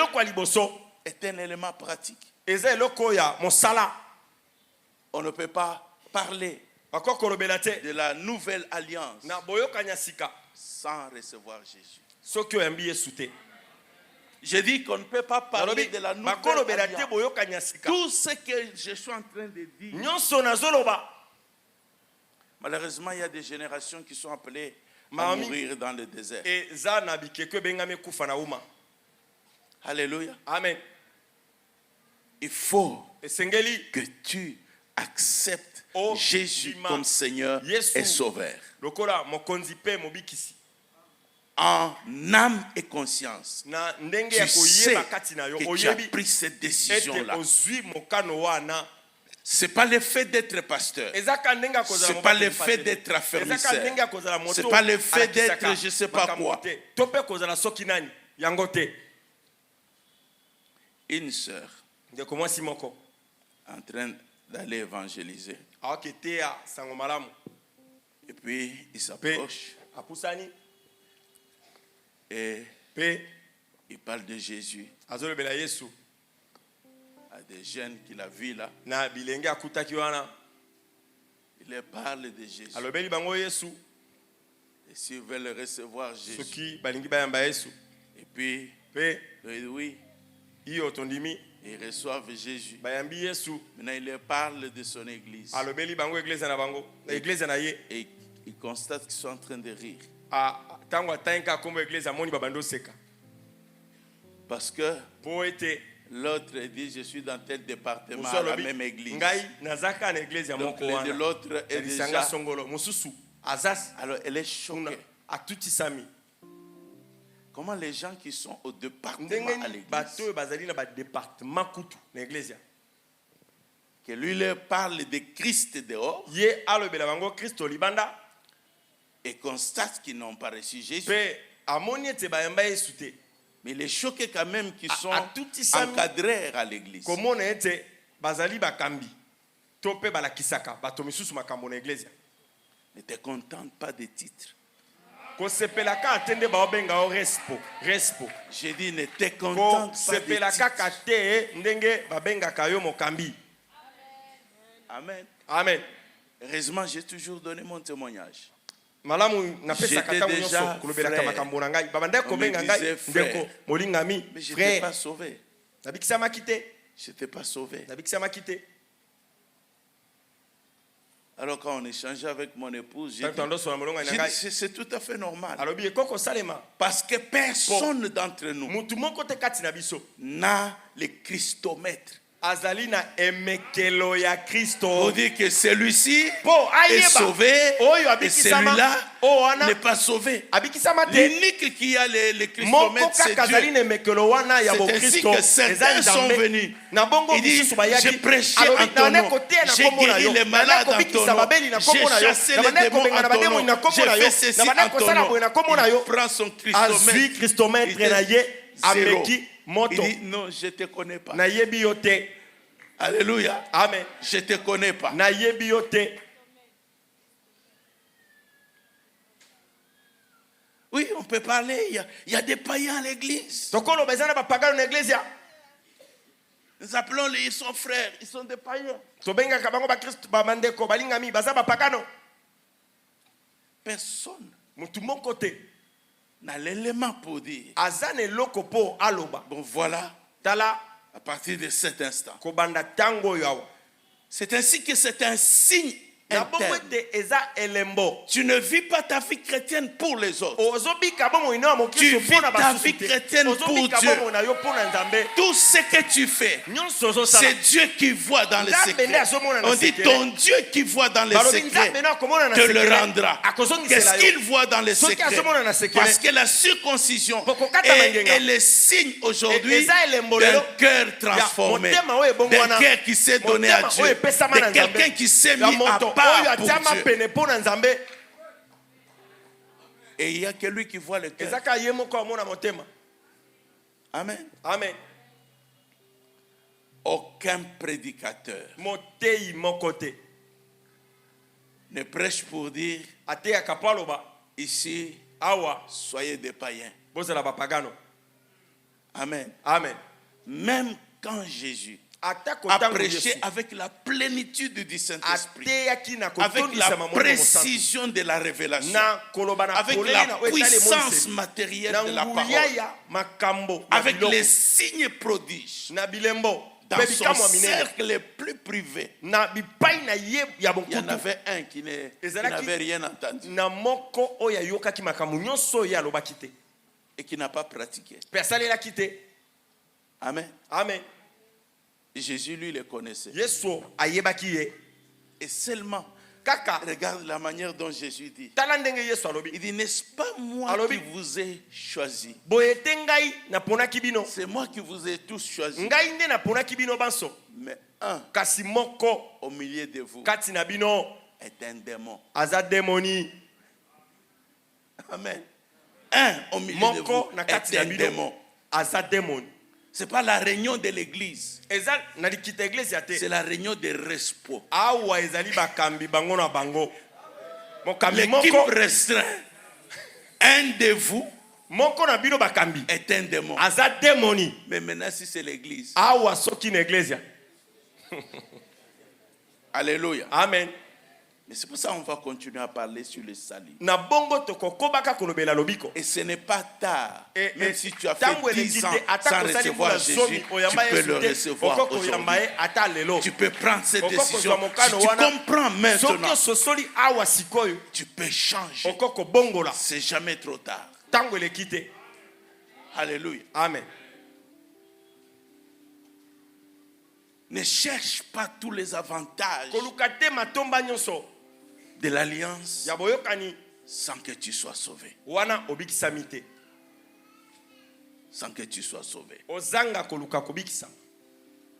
un élément pratique. On ne peut pas parler de la nouvelle alliance sans recevoir Jésus. Je dis qu'on ne peut pas parler de la nouvelle alliance. Tout ce que je suis en train de dire, malheureusement, il y a des générations qui sont appelées à mourir dans le désert. Alléluia. Amen. Il faut que tu acceptes Jésus comme Seigneur et Sauveur. En âme et conscience, tu sais que tu as pris cette décision-là. Ce n'est pas le fait d'être pasteur. Ce n'est pas le fait d'être affermisseur. Ce n'est pas le fait d'être je ne sais pas quoi. Une sœur en train d'aller évangéliser. Et puis il s'approche. Et il parle de Jésus à des jeunes qu'il a vus là. Il leur parle de Jésus. Et s'ils veulent recevoir Jésus. Et puis, oui, ils reçoivent Jésus. Maintenant, il leur parle de son église. Et il constate qu'ils sont en train de rire. Parce que l'autre dit je suis dans tel département à la même église. Donc l'autre est déjà. Alors elle est choquée. Comment les gens qui sont au département à l'église, que lui leur parle de Christ dehors, et constate qu'ils n'ont pas reçu Jésus. Mais il est choqué quand même qu'ils sont encadrés à l'église. Ne te contente pas des titres. J'ai dit ne te contente pas des titres. Amen. Amen. Heureusement, j'ai toujours donné mon témoignage. J'étais déjà frère. On me disait frère. Mais je n'étais pas sauvé. Je n'étais pas sauvé. Alors quand on échangeait avec mon épouse, j'ai dit c'est tout à fait normal. Parce que personne d'entre nous n'a le Christomètre. Azalina emekelo ya Kristo. Pour dire que celui-ci est sauvé et celui-là n'est pas sauvé. L'unique qui a le Christomètre, c'est Dieu. C'est ainsi que certains sont venus. Ils disent, j'ai prêché en ton nom, j'ai guéri les malades en ton nom, j'ai chassé les démons en ton nom, j'ai fait ceci en ton nom. Il prend son Christomètre, zéro. Il dit non, je ne te connais pas. Alléluia. Amen. Je ne te connais pas. Oui, on peut parler. Il y a des païens à l'église. Nous appelons ils sont frères, ils sont des païens. Personne n'a l'élément pour dire. Bon, voilà. À partir de cet instant. C'est ainsi que c'est un signe interne. Tu ne vis pas ta vie chrétienne pour les autres. Tu vis ta vie chrétienne pour Dieu. Tout ce que tu fais, c'est Dieu qui voit dans les secrets. On dit ton Dieu qui voit dans les secrets te le rendra. Qu'est-ce qu'il voit dans les secrets? Parce que la circoncision est le signe aujourd'hui d'un cœur transformé, d'un cœur qui s'est donné à Dieu, de quelqu'un qui s'est mis à part pour Dieu. Et il n'y a que lui qui voit le cœur. Amen. Amen. Aucun prédicateur ne prêche pour dire ici, soyez des païens. Amen. Amen. Amen. Même quand Jésus à prêcher avec la plénitude du Saint-Esprit, avec la précision de la révélation, avec la puissance matérielle de la parole, avec les signes prodiges. Dans son cercle le plus privé, il y en avait un qui n'avait rien entendu et qui n'a pas pratiqué. Amen. Amen. Jésus, lui, le connaissait. Et seulement, regarde la manière dont Jésus dit. Il dit, n'est-ce pas moi qui vous ai choisi? C'est moi qui vous ai tous choisi. Mais un au milieu de vous est un démon. Amen. Un au milieu de vous est un démon. Ce n'est pas la réunion de l'église. C'est la réunion des respo. L'équipe restreint. Un de vous est un démon. Mais maintenant, si c'est l'église. Alléluia. Amen. Mais c'est pour ça qu'on va continuer à parler sur le salut. Et ce n'est pas tard. Même si tu as fait 10 ans sans recevoir Jésus, tu peux le recevoir aujourd'hui. Tu peux prendre cette décision. Si tu comprends maintenant, tu peux changer. C'est jamais trop tard. Alléluia. Amen. Ne cherche pas tous les avantages de l'alliance sans que tu sois sauvé. Sans que tu sois sauvé.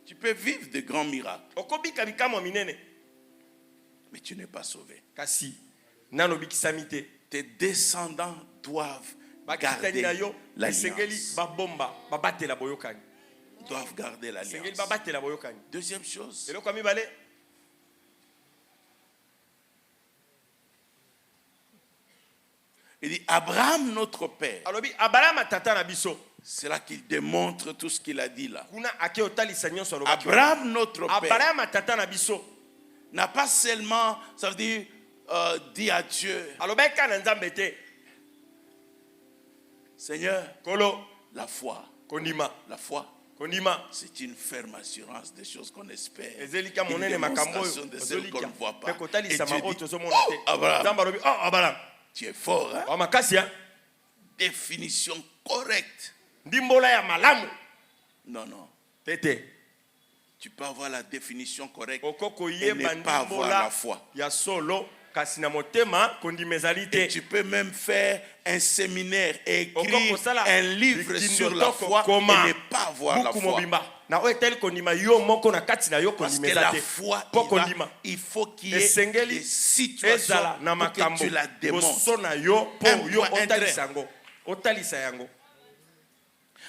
Tu peux vivre de grands miracles, mais tu n'es pas sauvé. Tes descendants doivent garder l'alliance. Doivent garder l'alliance. Deuxième chose, il dit Abraham notre père. C'est là qu'il démontre tout ce qu'il a dit là. Abraham notre père n'a pas seulement, ça veut dire, dit à Dieu, Seigneur, la foi, c'est une ferme assurance des choses qu'on espère, une démonstration de celles qu'on ne voit pas. Et Dieu dit, oh, Abraham, tu es fort, hein? Définition correcte. Non. Tu peux avoir la définition correcte et ne pas avoir la foi. Et tu peux même faire un séminaire et écrire un livre sur la foi et ne pas avoir la foi. Parce que la foi, il faut qu'il y ait des situations pour que tu la démontres.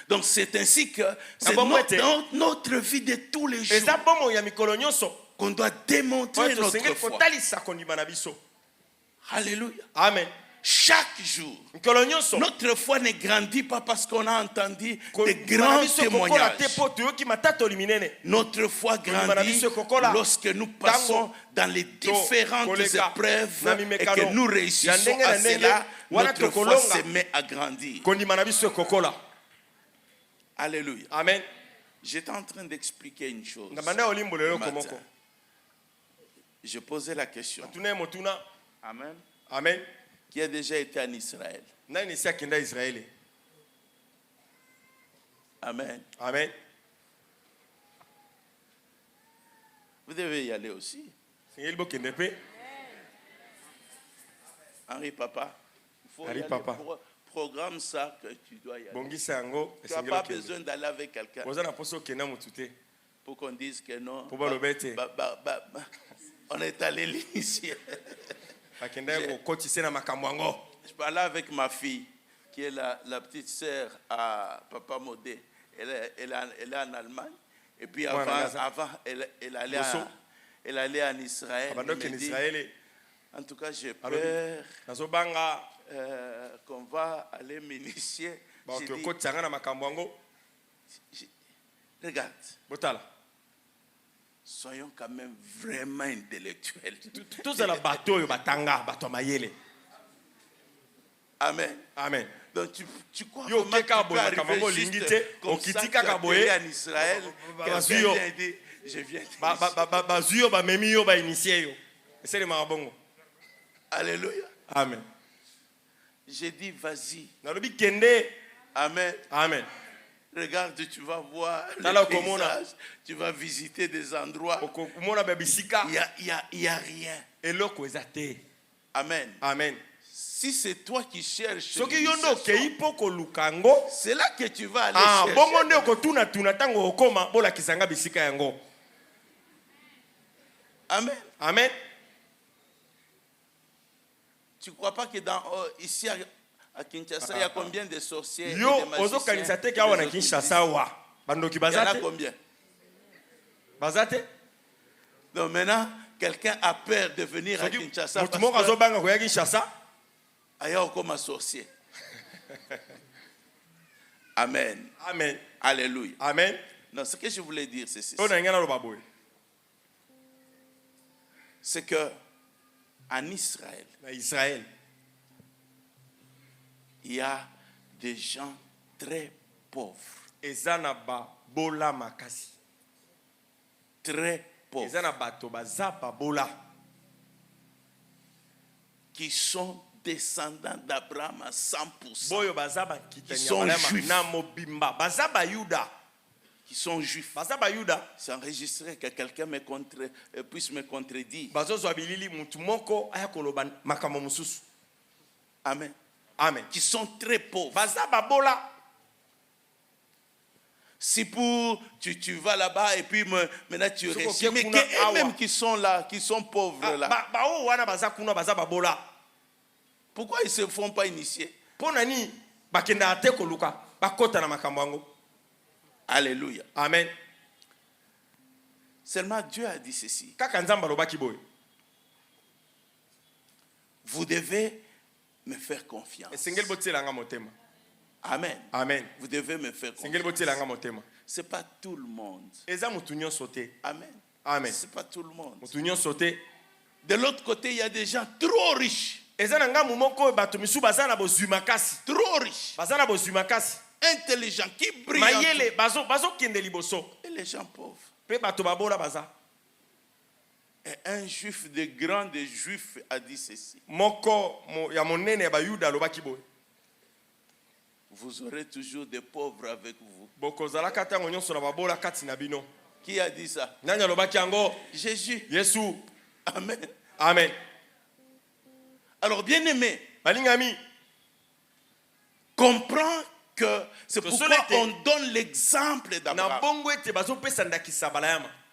Donc c'est ainsi que c'est notre vie de tous les jours qu'on doit démontrer notre foi. Alléluia. Amen. Chaque jour, notre foi ne grandit pas parce qu'on a entendu de grands témoignages. Notre foi grandit lorsque nous passons dans les différentes épreuves et que nous réussissons à cela. Notre foi se met à grandir. Alléluia. Amen. J'étais en train d'expliquer une chose. Je posais la question. Amen. Amen. Qui a déjà été en Israël? Amen. Amen. Vous devez y aller aussi. Henri Papa. Il faut y aller. Programme ça que tu dois y aller. Tu n'as pas besoin d'aller avec quelqu'un pour qu'on dise que non. On est allé l'initier. Je parlais avec ma fille qui est la petite sœur à Papa Modé. Elle est en Allemagne. Et puis avant elle allait en Israël. En tout cas, j'ai peur qu'on va aller m'initier. Regarde. soyons quand même vraiment intellectuels. Tous les bateaux, batanga, bateau mayele. Amen. Amen. Donc tu crois vraiment que tu peux arriver juste comme ça, tu as atterri en Israël, quelqu'un vient dire, je viens d'ici. Alléluia. Amen. J'ai dit, vas-y. Amen. Amen. Regarde, tu vas voir le paysage, tu vas visiter des endroits. Il y a rien. Amen. Amen. Si c'est toi qui cherches, c'est là que tu vas aller chercher. Amen. Amen. Tu ne crois pas que ici à Kinshasa, il y a combien de sorciers et de magiciens? Il y en a combien? Donc maintenant, quelqu'un a peur de venir à Kinshasa parce que comme un sorcier. Amen. Amen. Alléluia. Amen. Non, ce que je voulais dire, c'est ceci. C'est que en Israël, il y a des gens très pauvres. Très pauvres. Qui sont descendants d'Abraham à 100%. Qui sont juifs. Qui sont juifs. C'est enregistré que quelqu'un puisse me contredire. Amen. Amen. Qui sont très pauvres. Si tu vas là-bas et puis maintenant tu réussis, mais eux-mêmes qui sont là, qui sont pauvres là, pourquoi ils ne se font pas initier? Alléluia. Amen. Seulement Dieu a dit ceci. Vous devez me faire confiance. Amen. Amen. Vous devez me faire confiance. Ce n'est pas tout le monde. Amen. Amen. Ce n'est pas tout le monde. De l'autre côté, il y a des gens trop riches. Trop riches. Intelligents, qui brillent. Et les gens pauvres. Et un juif, de grands juifs, a dit ceci. Vous aurez toujours des pauvres avec vous. Qui a dit ça? Jésus. Amen. Amen. Alors, bien aimé, comprends que c'est pourquoi on donne l'exemple d'Abraham.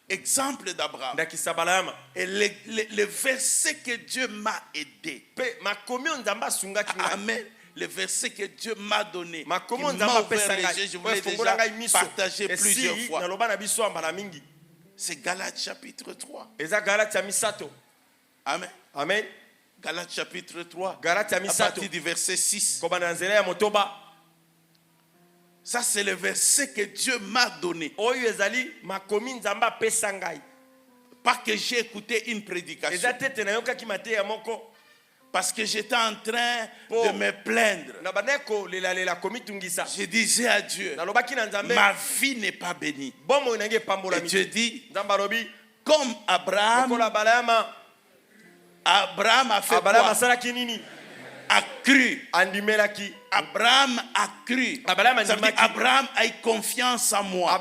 Exemple d'Abraham. Et le verset que Dieu m'a aidé. Amen. Le verset que Dieu m'a donné. Qui m'a ouvert les yeux, je voulais déjà partager plusieurs fois. C'est Galates chapitre 3. Amen. Amen. Galates chapitre 3. À partir du verset 6. Ça, c'est le verset que Dieu m'a donné. Pas que j'ai écouté une prédication. Parce que j'étais en train de me plaindre. Je disais à Dieu, ma vie n'est pas bénie. Et Dieu dit, comme Abraham a fait quoi? A cru. Abraham a cru. Ça veut dire Abraham a eu confiance en moi.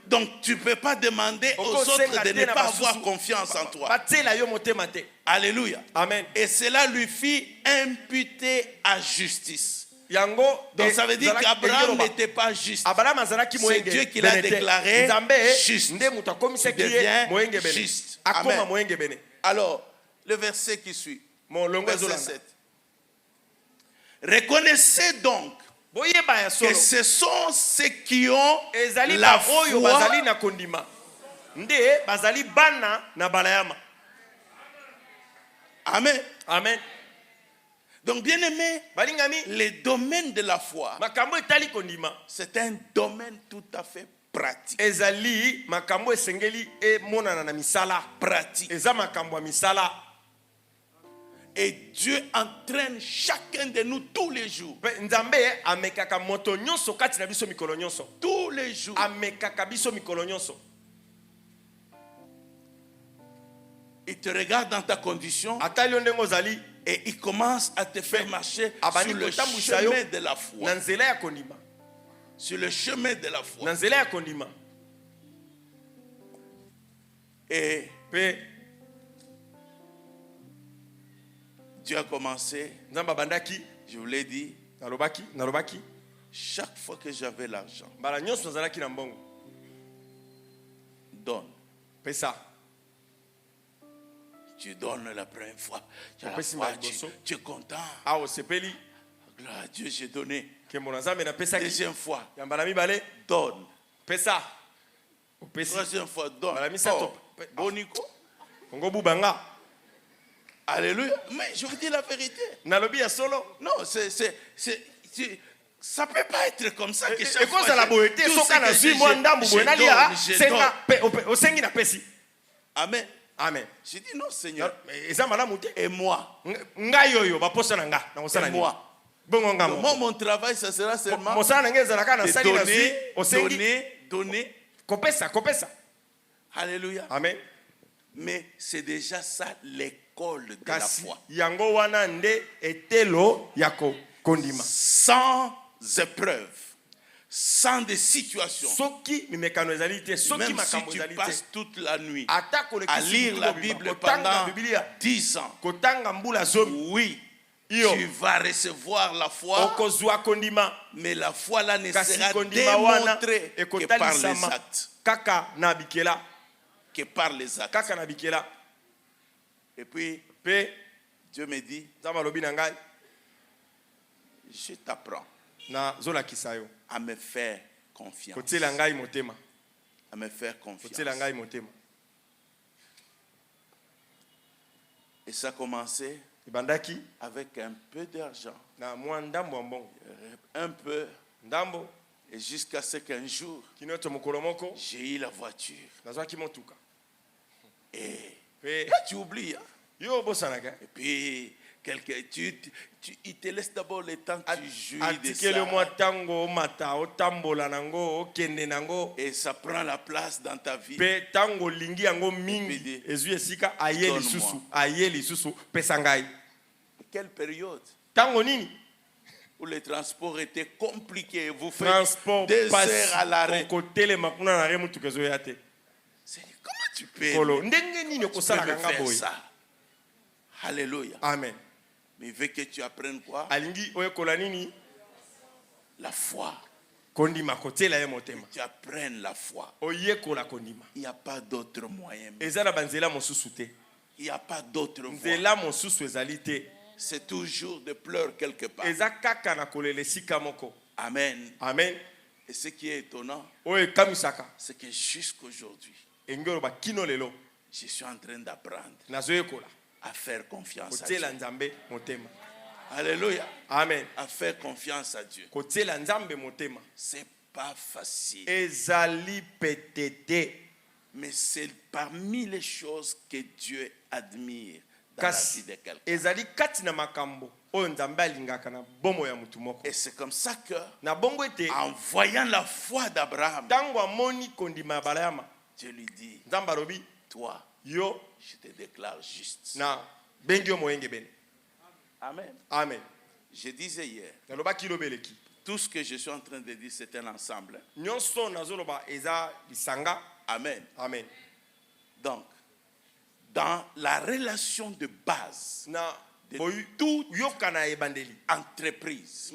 Donc tu ne peux pas demander aux autres de ne pas avoir confiance en toi. Alléluia. Amen. Et cela lui fit imputer à justice. Donc ça veut dire qu'Abraham n'était pas juste. C'est Dieu qui l'a déclaré juste. Il devient juste. Amen. Alors, le verset qui suit. Verset 7. Reconnaissez donc que ce sont ceux qui ont la foi. Amen. Amen. Donc, bien aimé, le domaine de la foi, c'est un domaine tout à fait pratique. Ezali makambo esengeli e monana na misala. Pratique. Eza makambo misala. Et Dieu entraîne chacun de nous tous les jours. Nzambe amekaka moto nyonso kati na biso mikolo nyonso. Tous les jours. Amekaka biso mikolo nyonso. Il te regarde dans ta condition et il commence à te faire marcher sur le chemin de la foi. Sur le chemin de la foi. Et Dieu a commencé, je vous l'ai dit, chaque fois que j'avais l'argent, donne. Tu donnes la première fois. Tu es content. Gloire à Dieu, j'ai donné. Deuxième fois, donne. Troisième fois, donne. Bonico. Alléluia. Mais je vous dis la vérité. Non, ça ne peut pas être comme ça que chaque fois. Amen. Amen. J'ai dit non, Seigneur. Et moi. Moi, mon travail, ça sera seulement de donner. Alléluia. Amen. Mais c'est déjà ça l'école de la foi. Sans épreuve, sans des situations. Même si tu passes toute la nuit à lire la Bible pendant 10 ans, oui, tu vas recevoir la foi, mais la foi là ne sera démontrée que par les actes. Que par les actes. Et puis, Dieu me dit, je t'apprends à me faire confiance. À me faire confiance. Et ça a commencé avec un peu d'argent. Un peu. Et jusqu'à ce qu'un jour, j'ai eu la voiture. Et là, tu oublies. Hein? Et puis, il te laisse d'abord le temps que tu jouis de ça. Et ça prend la place dans ta vie. Quelle période où le transport était compliqué. Vous faites 2 heures à l'arrêt. Comment tu peux faire ça? Alléluia. Amen. Mais il veut que tu apprennes quoi? La foi. Tu apprennes la foi. Il n'y a pas d'autre moyen. Il n'y a pas d'autre moyen. C'est toujours de pleurer quelque part. Amen. Amen. Et ce qui est étonnant, c'est que jusqu'aujourd'hui, je suis en train d'apprendre à faire confiance à Dieu. Alléluia. Amen. À faire confiance à Dieu. C'est pas facile. Mais c'est parmi les choses que Dieu admire dans la vie de quelqu'un. Et c'est comme ça que, en voyant la foi d'Abraham, Dieu lui dit, toi, je te déclare juste. Amen. Amen. Je disais hier, tout ce que je suis en train de dire, c'est un ensemble. Amen. Amen. Donc, dans la relation de base de toute entreprise,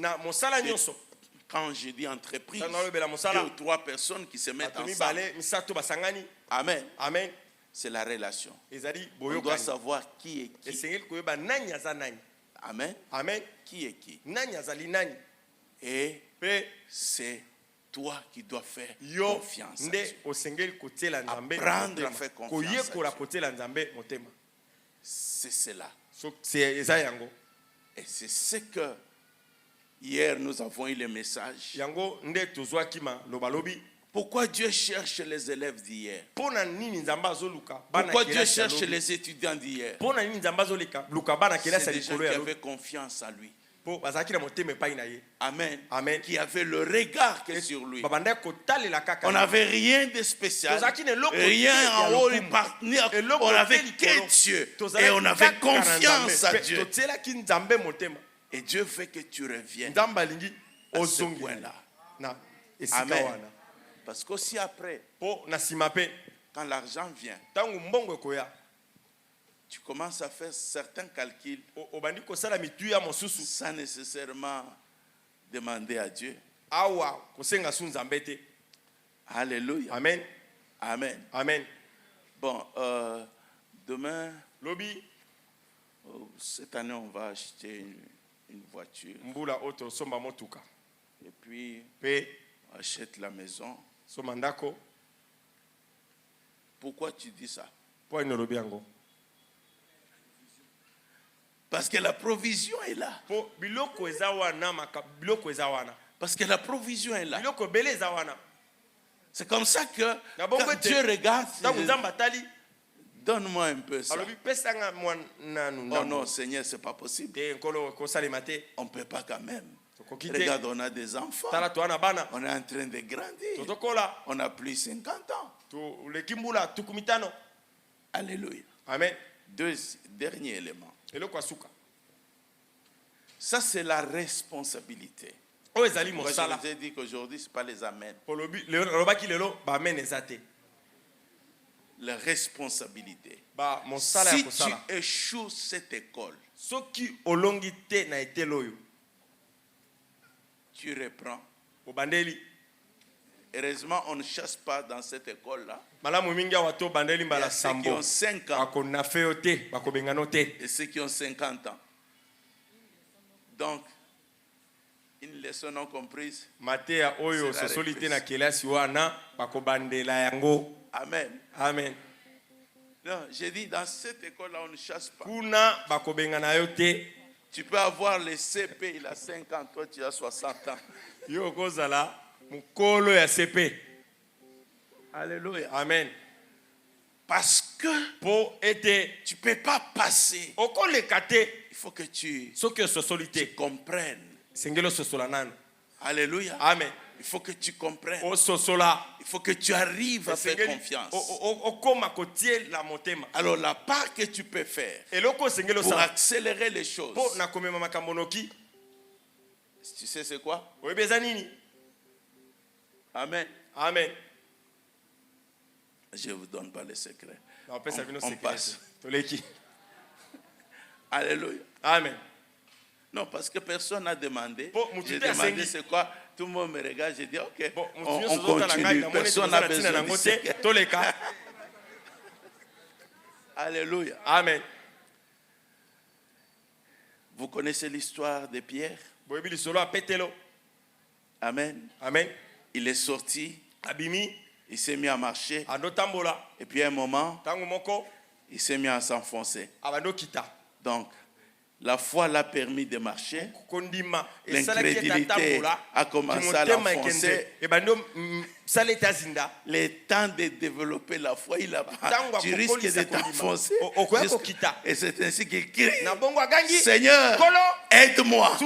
quand je dis entreprise, 2 ou 3 personnes qui se mettent ensemble. Amen. Amen. C'est la relation. On doit savoir qui est qui. Amen. Amen. Qui est qui. Et c'est toi qui dois faire confiance à Dieu. Apprendre à faire confiance à Dieu. C'est cela. Et c'est ce que hier nous avons eu le message. Pourquoi Dieu cherche les élèves d'hier? Pourquoi Dieu cherche les étudiants d'hier? C'est des gens qui avaient confiance en lui. Amen. Amen. Qui avait le regard que sur lui. On n'avait rien de spécial. Rien en haut, on n'avait que Dieu. Et on avait confiance à Dieu. Et Dieu fait que tu reviennes à ce point-là. Amen. Parce qu'aussi après, quand l'argent vient, tu commences à faire certains calculs sans nécessairement demander à Dieu. Alléluia. Amen. Amen. Amen. Bon, demain, cette année, on va acheter une voiture. Et puis, on achète la maison. Pourquoi tu dis ça? Parce que la provision est là. Parce que la provision est là. C'est comme ça que quand Dieu regarde, donne-moi un peu ça. Oh non, Seigneur, c'est pas possible. On ne peut pas quand même. Regarde, on a des enfants. On est en train de grandir. On a plus 50 ans. Alléluia. Amen. Dernier élément. Ça, c'est la responsabilité. Moi, je vous ai dit qu'aujourd'hui, ce n'est pas les amens. La responsabilité. Si tu échoues cette école, tu reprends. Heureusement, on ne chasse pas dans cette école-là. Il y a ceux qui ont 5 ans et ceux qui ont 50 ans. Donc, une leçon non comprise. Amen. Amen. Non, j'ai dit, dans cette école-là, on ne chasse pas. Tu peux avoir le CP, il a 5 ans, toi tu as 60 ans. Alléluia. Amen. Parce que tu ne peux pas passer. Il faut que tu comprennes. Alléluia. Amen. Il faut que tu comprennes. Il faut que tu arrives à faire confiance. Alors la part que tu peux faire pour accélérer les choses, tu sais c'est quoi? Amen. Amen. Je ne vous donne pas les secrets. On passe. Alléluia. Amen. Non, parce que personne n'a demandé. J'ai demandé c'est quoi. Tout le monde me regarde. J'ai dit ok. On continue. Personne n'a besoin de secret. Alléluia. Amen. Vous connaissez l'histoire de Pierre? Amen. Amen. Il est sorti. Il s'est mis à marcher. Et puis à un moment, il s'est mis à s'enfoncer. Donc, la foi l'a permis de marcher. L'incrédulité a commencé à l'enfoncer. Le temps de développer la foi, il a pas. Tu risques de t'enfoncer. Et c'est ainsi qu'il crie. Seigneur, aide-moi.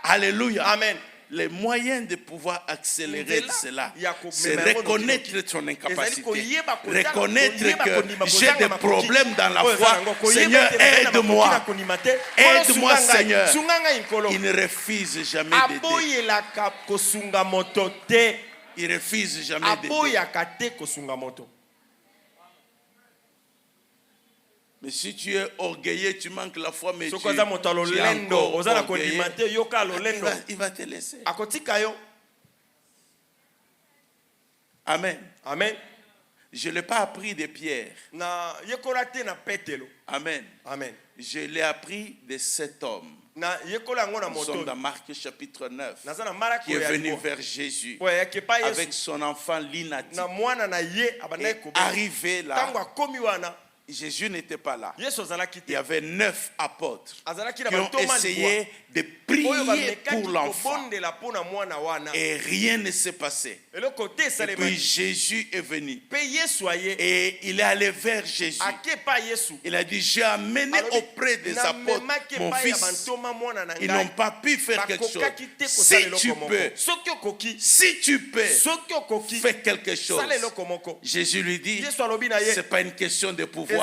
Alléluia. Amen. Les moyens de pouvoir accélérer cela, c'est reconnaître ton incapacité. Reconnaître que j'ai des problèmes dans la foi. Seigneur, aide-moi. Aide-moi, Seigneur. Il ne refuse jamais d'aider. Il refuse jamais d'aider. Mais si tu es orgueilleux, tu manques la foi, mais tu es encore orgueilleux, il va te laisser. Amen. Amen. Je ne l'ai pas appris de Pierre. Amen. Amen. Je l'ai appris de cet homme. Nous sommes dans Marc chapitre 9, qui est venu vers Jésus avec son enfant l'inati. Arrivé là, Jésus n'était pas là. Il y avait 9 apôtres qui ont essayé de prier pour l'enfant. Et rien ne s'est passé. Et puis Jésus est venu. Et il est allé vers Jésus. Il a dit, j'ai amené auprès des apôtres mon fils. Ils n'ont pas pu faire quelque chose. Si tu peux, fais quelque chose. Jésus lui dit, ce n'est pas une question de pouvoir.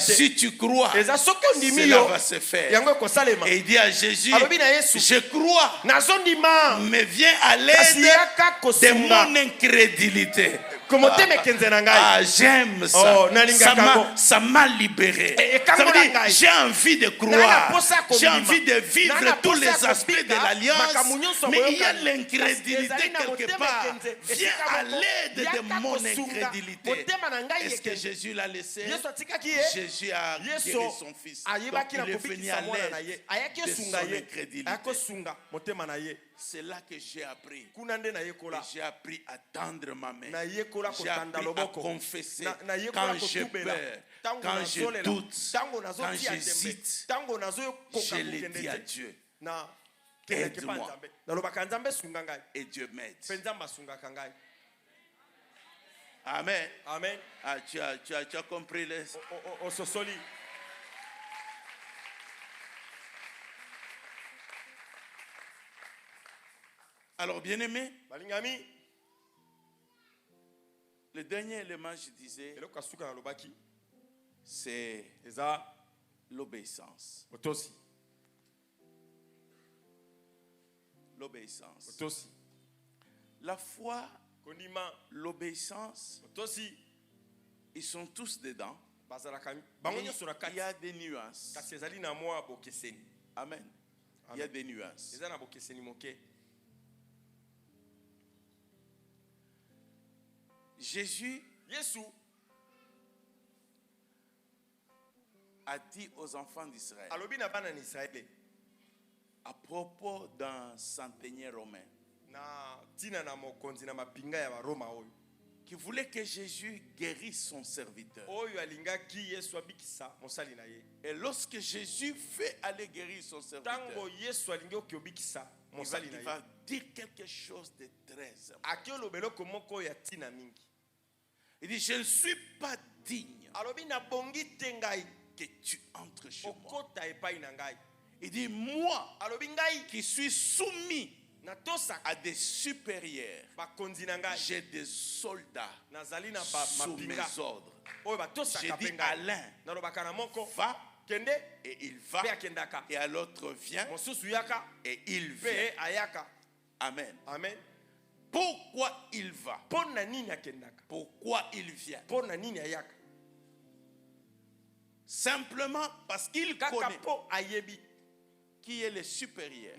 Si tu crois, cela va se faire. Et il dit à Jésus, je crois, mais viens à l'aide de mon incrédulité. J'aime ça. Ça m'a libéré. Ça veut dire, j'ai envie de croire. J'ai envie de vivre tous les aspects de l'alliance. Mais il y a l'incrédulité quelque part. Viens à l'aide de mon incrédulité. Est-ce que Jésus l'a laissé? Jésus a guéri son fils. Donc il est venu à l'aide de son incrédulité. C'est là que j'ai appris. J'ai appris à tendre ma main. J'ai appris à confesser quand j'ai peur, quand je doute, quand j'hésite. Je le dis à Dieu. Aide-moi. Et Dieu m'aide. Amen. Amen. Ah, tu as compris les... Alors, bien-aimé, le dernier élément, je disais, c'est l'obéissance. L'obéissance. La foi, l'obéissance, ils sont tous dedans. Il y a des nuances. Amen. Il y a des nuances. Jésus a dit aux enfants d'Israël à propos d'un centenier romain qui voulait que Jésus guérisse son serviteur. Et lorsque Jésus fait aller guérir son serviteur, il va dire quelque chose de très important. Il dit, je ne suis pas digne que tu entres chez moi. Il dit, moi qui suis soumis à des supérieurs, j'ai des soldats sous mes ordres. J'ai dit à l'un, va, et il va, et à l'autre vient, et il vient. Amen. Amen. Pourquoi il va? Pourquoi il vient? Simplement parce qu'il connaît qui est le supérieur.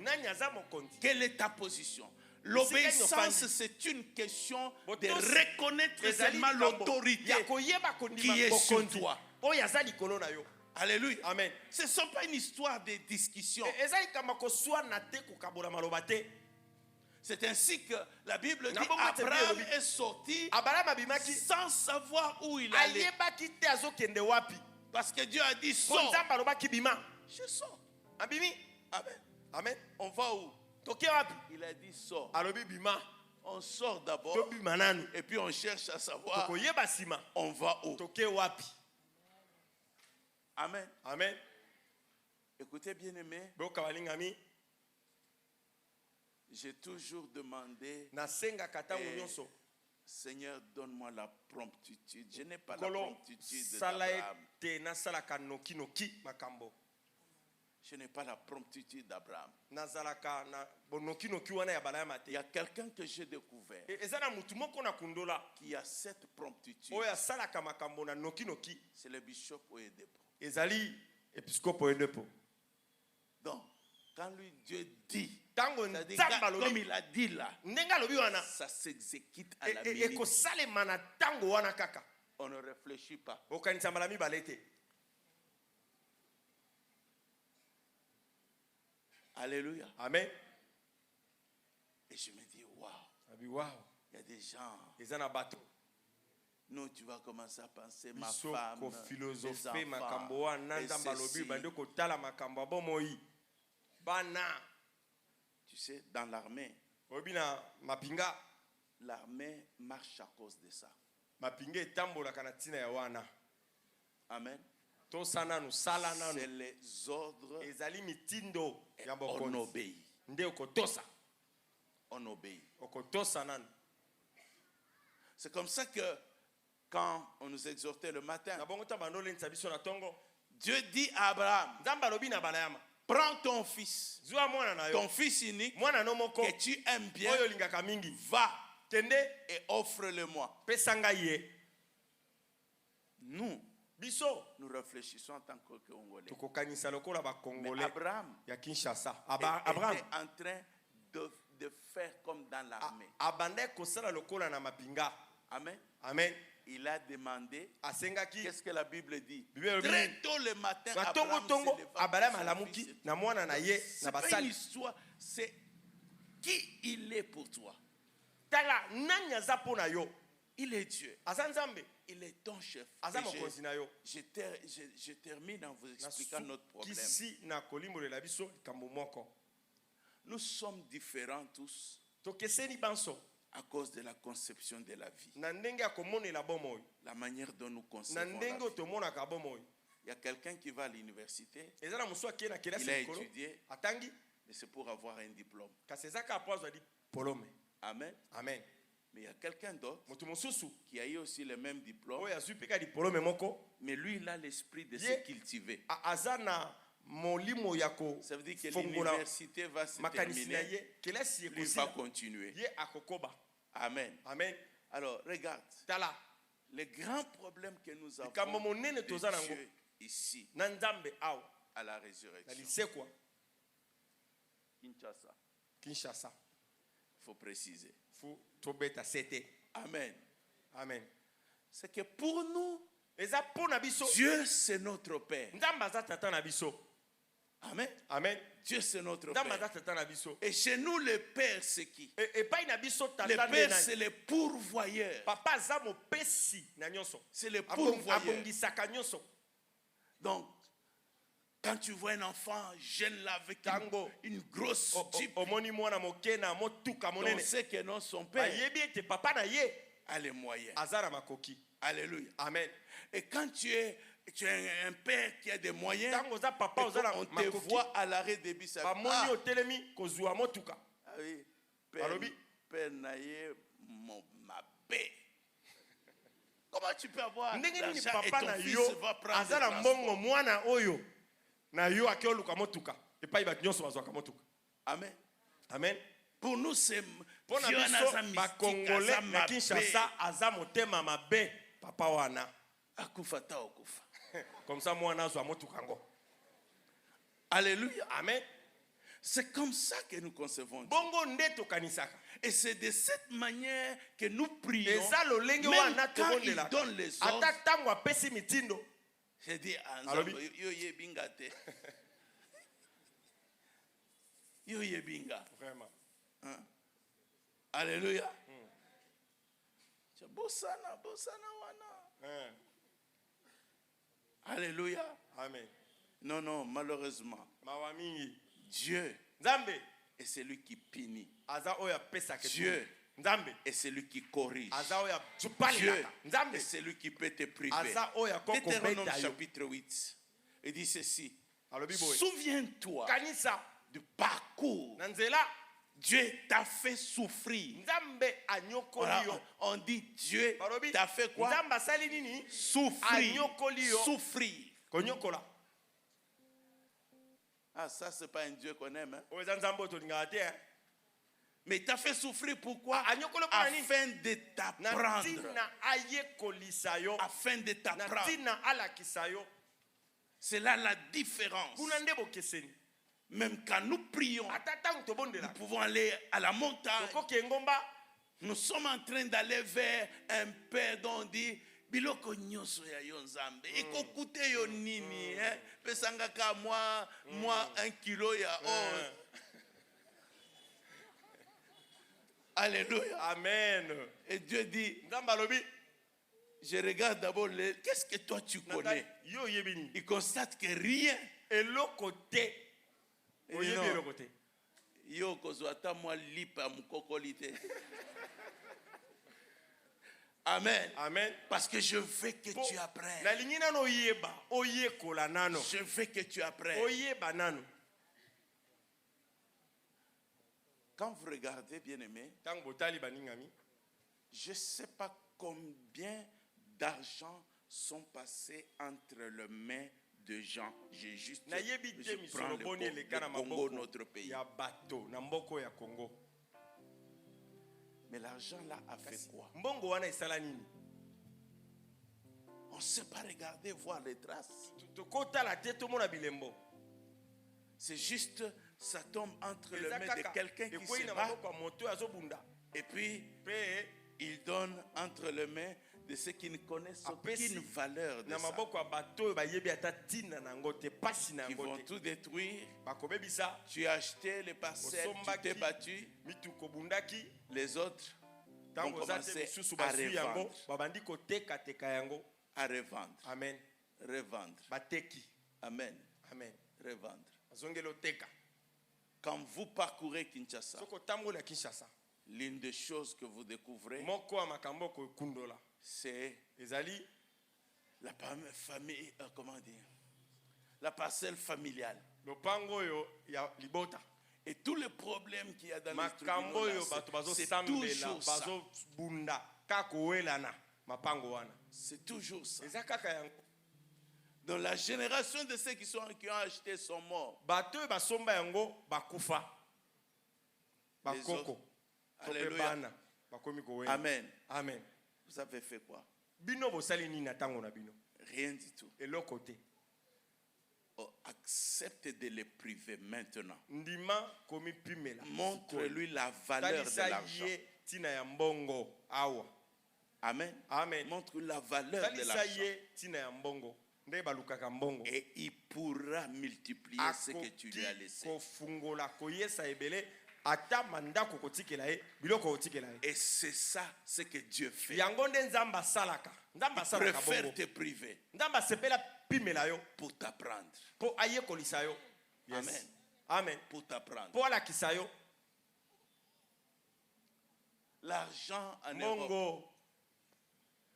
Quelle est ta position? L'obéissance, c'est une question de reconnaître seulement l'autorité qui est sur toi. Alléluia. Amen. Ce ne sont pas une histoire de discussion. C'est ainsi que la Bible dit Abraham est sorti sans savoir où il allait. Parce que Dieu a dit sors. Je sors. Amen. Amen. On va où? Il a dit sors. On sort d'abord et puis on cherche à savoir on va où. Amen. Amen. Écoutez bien aimé, j'ai toujours demandé, Seigneur, donne-moi la promptitude. Je n'ai pas la promptitude d'Abraham. Je n'ai pas la promptitude d'Abraham. Il y a quelqu'un que j'ai découvert qui a cette promptitude. C'est le bishop Oyedepo. Donc, quand lui Dieu dit, comme il a dit là, ça s'exécute à la minute. On ne réfléchit pas. Alléluia. Amen. Et je me dis, waouh. Wow. Il y a des gens. Non, tu vas commencer à penser ma femme, mes enfants, tu sais, dans l'armée, l'armée marche à cause de ça. Amen. C'est les ordres et on obéit. On obéit. C'est comme ça que quand on nous exhortait le matin, Dieu dit à Abraham, prends ton fils unique que tu aimes bien, va et offre-le-moi. Nous réfléchissons en tant que Congolais. Mais Abraham était en train de faire comme dans l'armée. Amen. Amen. Il a demandé, qu'est-ce que la Bible dit? Très tôt le matin, Abraham c'est pas une histoire, c'est qui il est pour toi. Il est Dieu. Il est ton chef. Je termine en vous expliquant notre problème. Nous sommes différents tous à cause de la conception de la vie. La manière dont nous concevons la vie. Il y a quelqu'un qui va à l'université, il a étudié, mais c'est pour avoir un diplôme. Amen. Amen. Mais il y a quelqu'un d'autre qui a eu aussi le même diplôme, mais lui, il a l'esprit de se cultiver. Ça veut dire que l'université va se terminer, lui va continuer. Amen. Amen. Alors, regarde. Le grand problème que nous avons de Dieu ici, à la résurrection, Kinshasa. Il faut préciser. Amen. Amen. C'est que pour nous, Dieu c'est notre Père. Amen. Amen. Dieu c'est notre Père. Et chez nous, le Père c'est qui? Le Père c'est le pourvoyeur. C'est le pourvoyeur. Donc, quand tu vois un enfant jeune là avec une grosse jeep, on sait que non, son père a les moyens. Alléluia. Amen. Et quand tu es un père qui a des moyens, on te voit à l'arrêt des bus. Ah oui, père naïe, ma paix. Comment tu peux avoir l'argent et ton fils va prendre Amen. Amen. Pour nous, c'est comme ça, moi, on Alléluia. Amen. C'est comme ça que nous concevons Dieu. Et c'est de cette manière que nous prions. Même quand il donne les ordres, j'ai dit, yo yebinga. Vraiment. Alléluia. Bosana wana. Alléluia. Amen. Non, malheureusement. Dieu est celui qui punit. Dieu est celui qui corrige. Dieu est celui qui peut te priver. Deutéronome chapitre 8. Il dit ceci. Souviens-toi du parcours. Dieu t'a fait souffrir. On dit Dieu t'a fait quoi? Souffrir. Ah, ça, c'est pas un Dieu qu'on aime. Hein? Mais il t'a fait souffrir pourquoi? Afin de t'apprendre. Afin de t'apprendre. C'est là la différence. Même quand nous prions, nous pouvons aller à la montagne. Nous sommes en train d'aller vers un Père dont on dit biloko nyoso ya yo nzambe ekokute yo nini pesanga ka moi 1 kilo ya or. Alléluia. Amen. Et Dieu dit Je regarde d'abord qu'est-ce que toi tu connais. Il constate que rien. Et l'autre côté. Yo kozwata moi lipa mukokolite. Amen. Amen. Parce que je veux que tu apprennes. Je veux que tu apprennes. Quand vous regardez, bien aimé, je ne sais pas combien d'argent sont passés entre les mains de gens. Je prends le Congo, notre pays. Mais l'argent là a fait quoi? On ne sait pas regarder, voir les traces. C'est juste, ça tombe entre les mains de quelqu'un qui se bat. Et puis, il donne entre les mains de ceux qui ne connaissent aucune valeur de ça. Qui vont tout détruire. Tu as acheté les parcelles, tu t'es battu. Les autres vont commencer à revendre. À revendre. Amen. Revendre. Amen. Amen. Revendre. Quand vous parcourez Kinshasa, l'une des choses que vous découvrez, c'est la famille, comment dire, la parcelle familiale. Et tous les problèmes qu'il y a dans les tribunaux, c'est toujours ça. C'est toujours ça. Dans la génération de ceux qui ont acheté sont morts. Les autres, alléluia. Amen. Amen. Vous avez fait quoi? Rien du tout. Et l'autre côté. Oh, accepte de les priver maintenant. Montre-lui la valeur de l'argent. Amen. Amen. Montre-lui la valeur de l'argent. Et il pourra multiplier ce que tu lui as laissé. Et c'est ça ce que Dieu fait. Il préfère te priver pour t'apprendre. Amen. Amen. Pour t'apprendre. L'argent en Europe,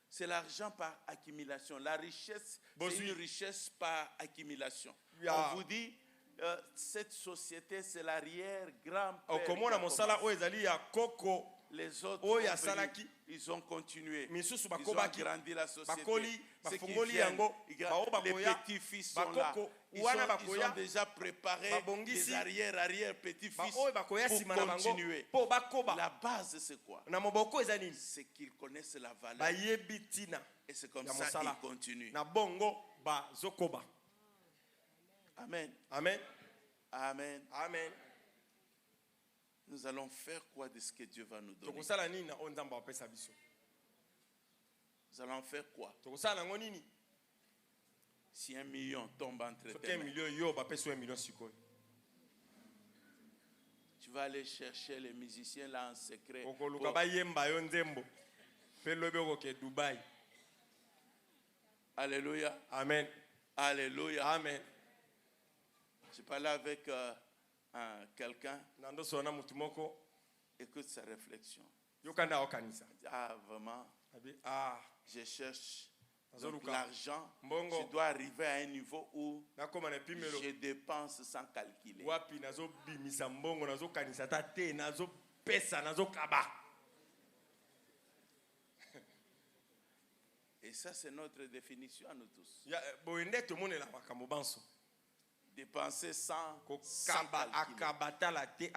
c'est l'argent par accumulation. La richesse, c'est une richesse par accumulation. On vous dit, cette société, c'est l'arrière-grand-père. Les autres, ils ont continué. Ils ont agrandi la société. Ceux qui viennent, les petits-fils sont là. Ils ont déjà préparé les arrière-petits-fils pour continuer. La base, c'est quoi? C'est qu'ils connaissent la valeur. Et c'est comme ça qu'ils continuent. Amen. Amen. Amen. Amen. Nous allons faire quoi de ce que Dieu va nous donner? Nous allons faire quoi? Si 1 million tombe entre tes mains, tu vas aller chercher les musiciens là en secret. Alléluia. Amen. Alléluia. Amen. Je parlais avec quelqu'un. Écoute sa réflexion. Ah, vraiment. Je cherche l'argent. Je dois arriver à un niveau où je dépense sans calculer. Et ça, c'est notre définition à nous tous. Dépenser sans calculer.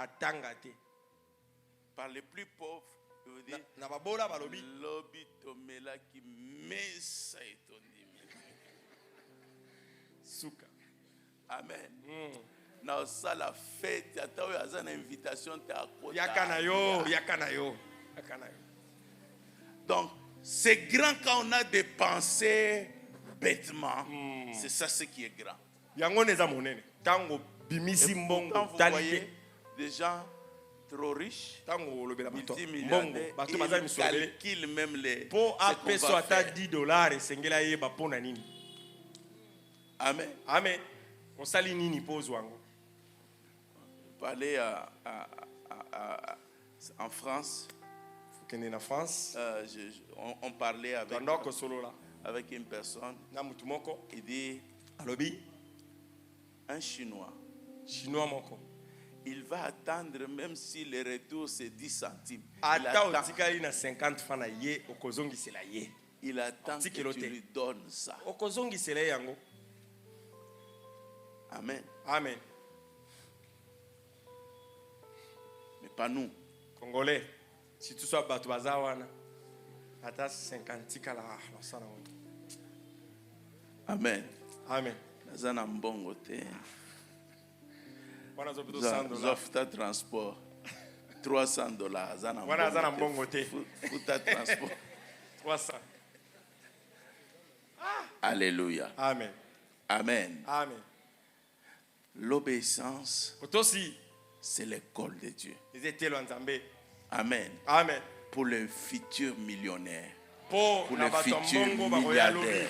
Par les plus pauvres, je veux dire, lobi tomela qui mesa etondimi. Souka. Amen. Na sala fête, ata oyo aza na invitation te akota. Yakanayo. Donc, c'est grand quand on a dépensé bêtement. C'est ça ce qui est grand. Et quand vous voyez des gens trop riche, multimillionnaire, il calcule même les pour appeler à 10 dollars et sengela yeba pona nini. Amen. Amen. On sali nini pose wango. Parler en France. En France. On parlait avec une personne. Il dit un Chinois. Il va attendre même si le retour c'est 10 centimes. Il attend que tu lui donnes ça. Amen. Amen. Mais pas nous. Congolais. Si tu sois Batuazawana, à 50 kala. Amen. Amen. Zana mbongo te. Zofta transport. $300. Zana mbongo te. Futa transport. 300. Alléluia. Amen. Amen. Amen. L'obéissance, c'est l'école de Dieu. Amen. Amen. Pour les futurs millionnaires. Pour les futurs milliardaires.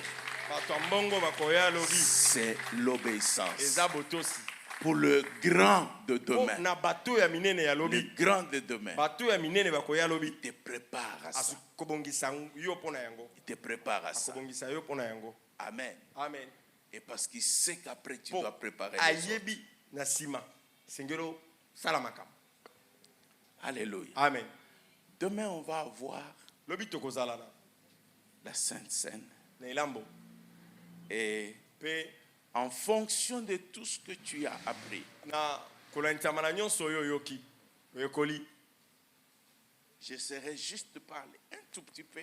C'est l'obéissance. Pour le grand de demain. Le grand de demain. Il te prépare à ça. Il te prépare à ça. Amen. Amen. Et parce qu'il sait qu'après tu dois préparer. Alléluia. Amen. Demain on va avoir la Sainte Seine. Et en fonction de tout ce que tu as appris, j'essaierai juste de parler un tout petit peu.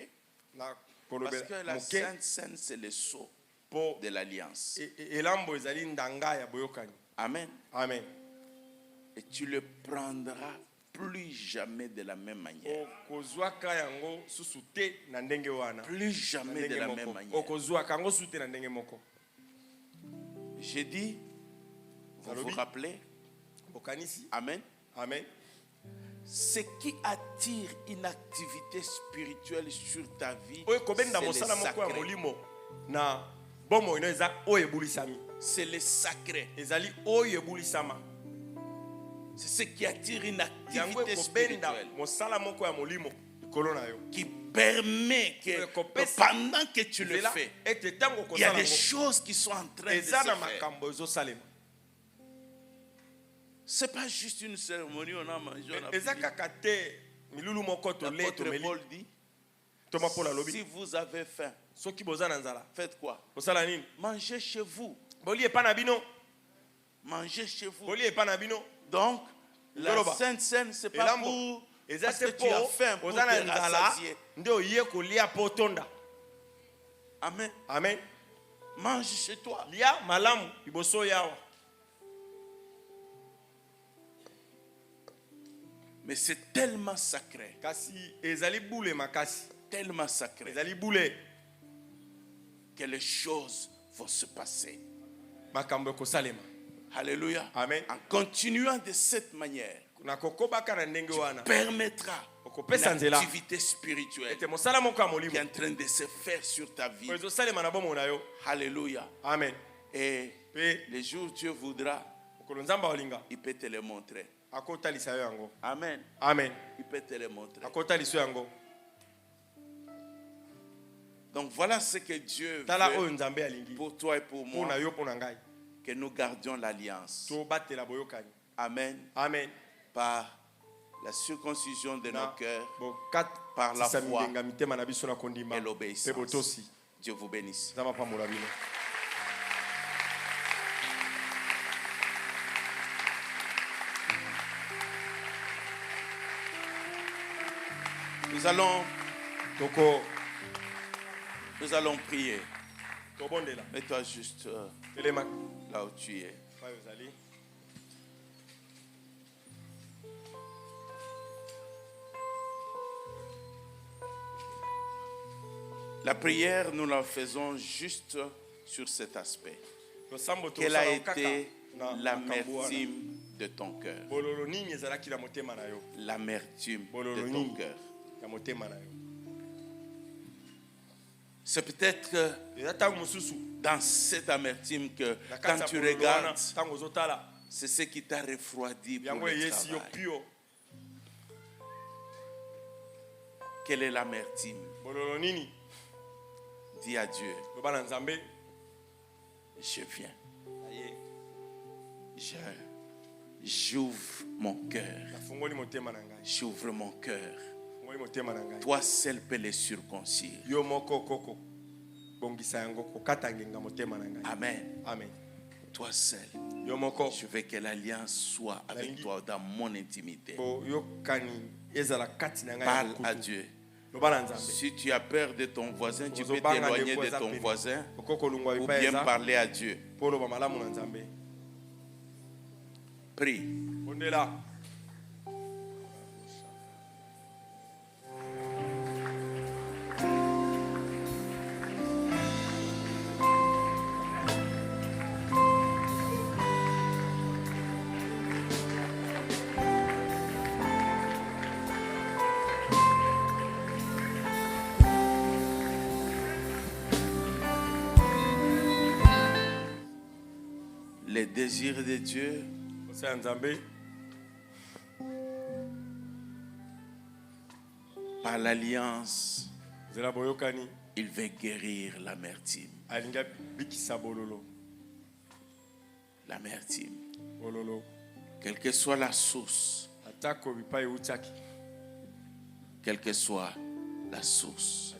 Parce que la Sainte Seine, c'est le sceau de l'alliance. Amen. Amen. Et tu le prendras plus jamais de la même manière. Plus jamais de la même manière. J'ai dit, vous vous rappelez? Amen. Amen. Ce qui attire une activité spirituelle sur ta vie, c'est le sacré. C'est ce qui attire une activité spirituelle qui permet que pendant que tu le fais, il y a des choses qui sont en train de se faire. C'est pas juste une cérémonie, on a mangé, on a bu. L'apôtre Paul dit, si vous avez faim, faites quoi? Mangez chez vous. Mangez chez vous. Donc, la Sainte Seine, c'est pas pour parce que tu as faim pour te rassasier. Amen. Amen. Mange chez toi. Mais c'est tellement sacré. Tellement sacré que les choses vont se passer. Alléluia. Amen. En continuant de cette manière, tu permettras une activité spirituelle qui est en train de se faire sur ta vie. Alléluia. Amen. Et les jours où Dieu voudra, il peut te le montrer. Amen. Amen. Il peut te le montrer. Donc voilà ce que Dieu veut pour toi et pour moi. Que nous gardions l'alliance. Amen. Amen. Par la circoncision de nos cœurs, par la foi et l'obéissance. Dieu vous bénisse. Nous allons prier. Mets-toi juste là où tu es. La prière, nous la faisons juste sur cet aspect. Quelle a été l'amertume de ton cœur. L'amertume de ton cœur. C'est peut-être dans cette amertume que quand tu regardes, c'est ce qui t'a refroidi pour le travail. Quelle est l'amertume? Dis à Dieu, je viens. J'ouvre mon cœur. J'ouvre mon cœur. Toi seul peux les circoncire. Amen. Amen. Toi seul. Je veux que l'alliance soit avec toi dans mon intimité. Parle à Dieu. Si tu as peur de ton voisin, tu peux t'éloigner de ton voisin ou bien parler à Dieu. Prie. Les désirs de Dieu par l'alliance, il veut guérir l'amertume. L'amertume. Quelle que soit la source. Quelle que soit la source.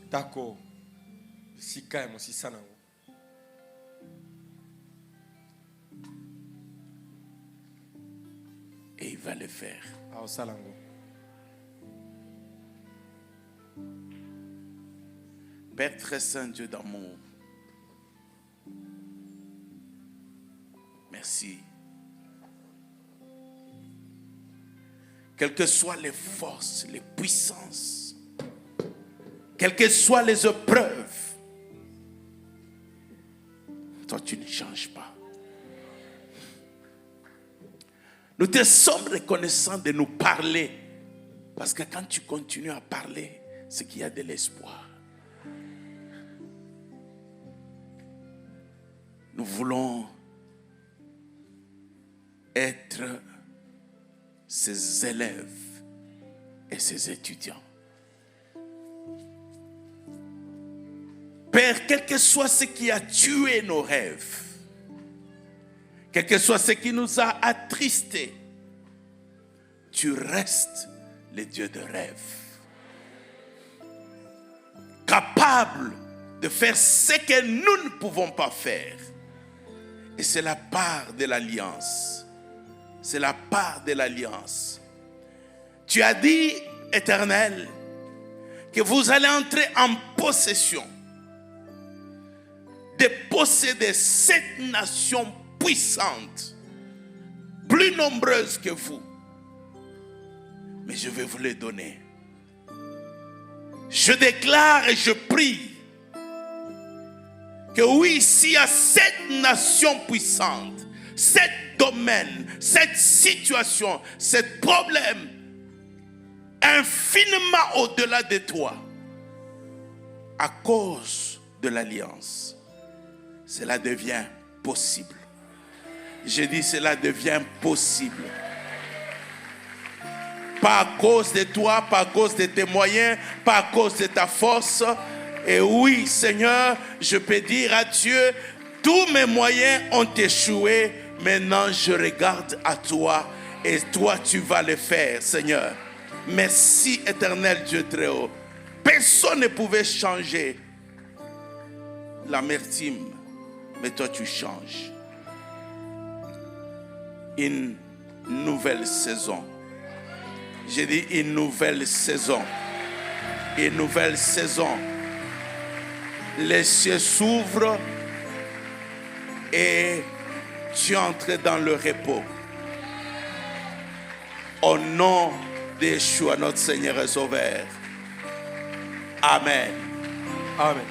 Et il va le faire. Père très saint, Dieu d'amour, merci. Quelles que soient les forces, les puissances, quelles que soient les épreuves, toi tu ne changes pas. Nous te sommes reconnaissants de nous parler. Parce que quand tu continues à parler, c'est qu'il y a de l'espoir. Nous voulons être ces élèves et ces étudiants. Père, quel que soit ce qui a tué nos rêves, quel que soit ce qui nous a attristés, tu restes le Dieu de rêve. Capable de faire ce que nous ne pouvons pas faire. Et c'est la part de l'alliance. C'est la part de l'alliance. Tu as dit, Éternel, que vous allez entrer en possession de posséder cette nation puissante, plus nombreuse que vous. Mais je vais vous les donner. Je déclare et je prie que oui, s'il y a cette nation puissante, cet domaine, cette situation, ce problème infiniment au-delà de toi, à cause de l'alliance, cela devient possible. Je dis cela devient possible. Pas à cause de toi, pas à cause de tes moyens, pas à cause de ta force. Et oui, Seigneur, je peux dire à Dieu, tous mes moyens ont échoué. Maintenant, je regarde à toi et toi, tu vas le faire, Seigneur. Merci, éternel Dieu très haut. Personne ne pouvait changer l'amertume, mais toi, tu changes. Une nouvelle saison. J'ai dit une nouvelle saison. Une nouvelle saison. Les cieux s'ouvrent et tu entres dans le repos. Au nom de Yeshua, notre Seigneur et Sauveur. Amen. Amen.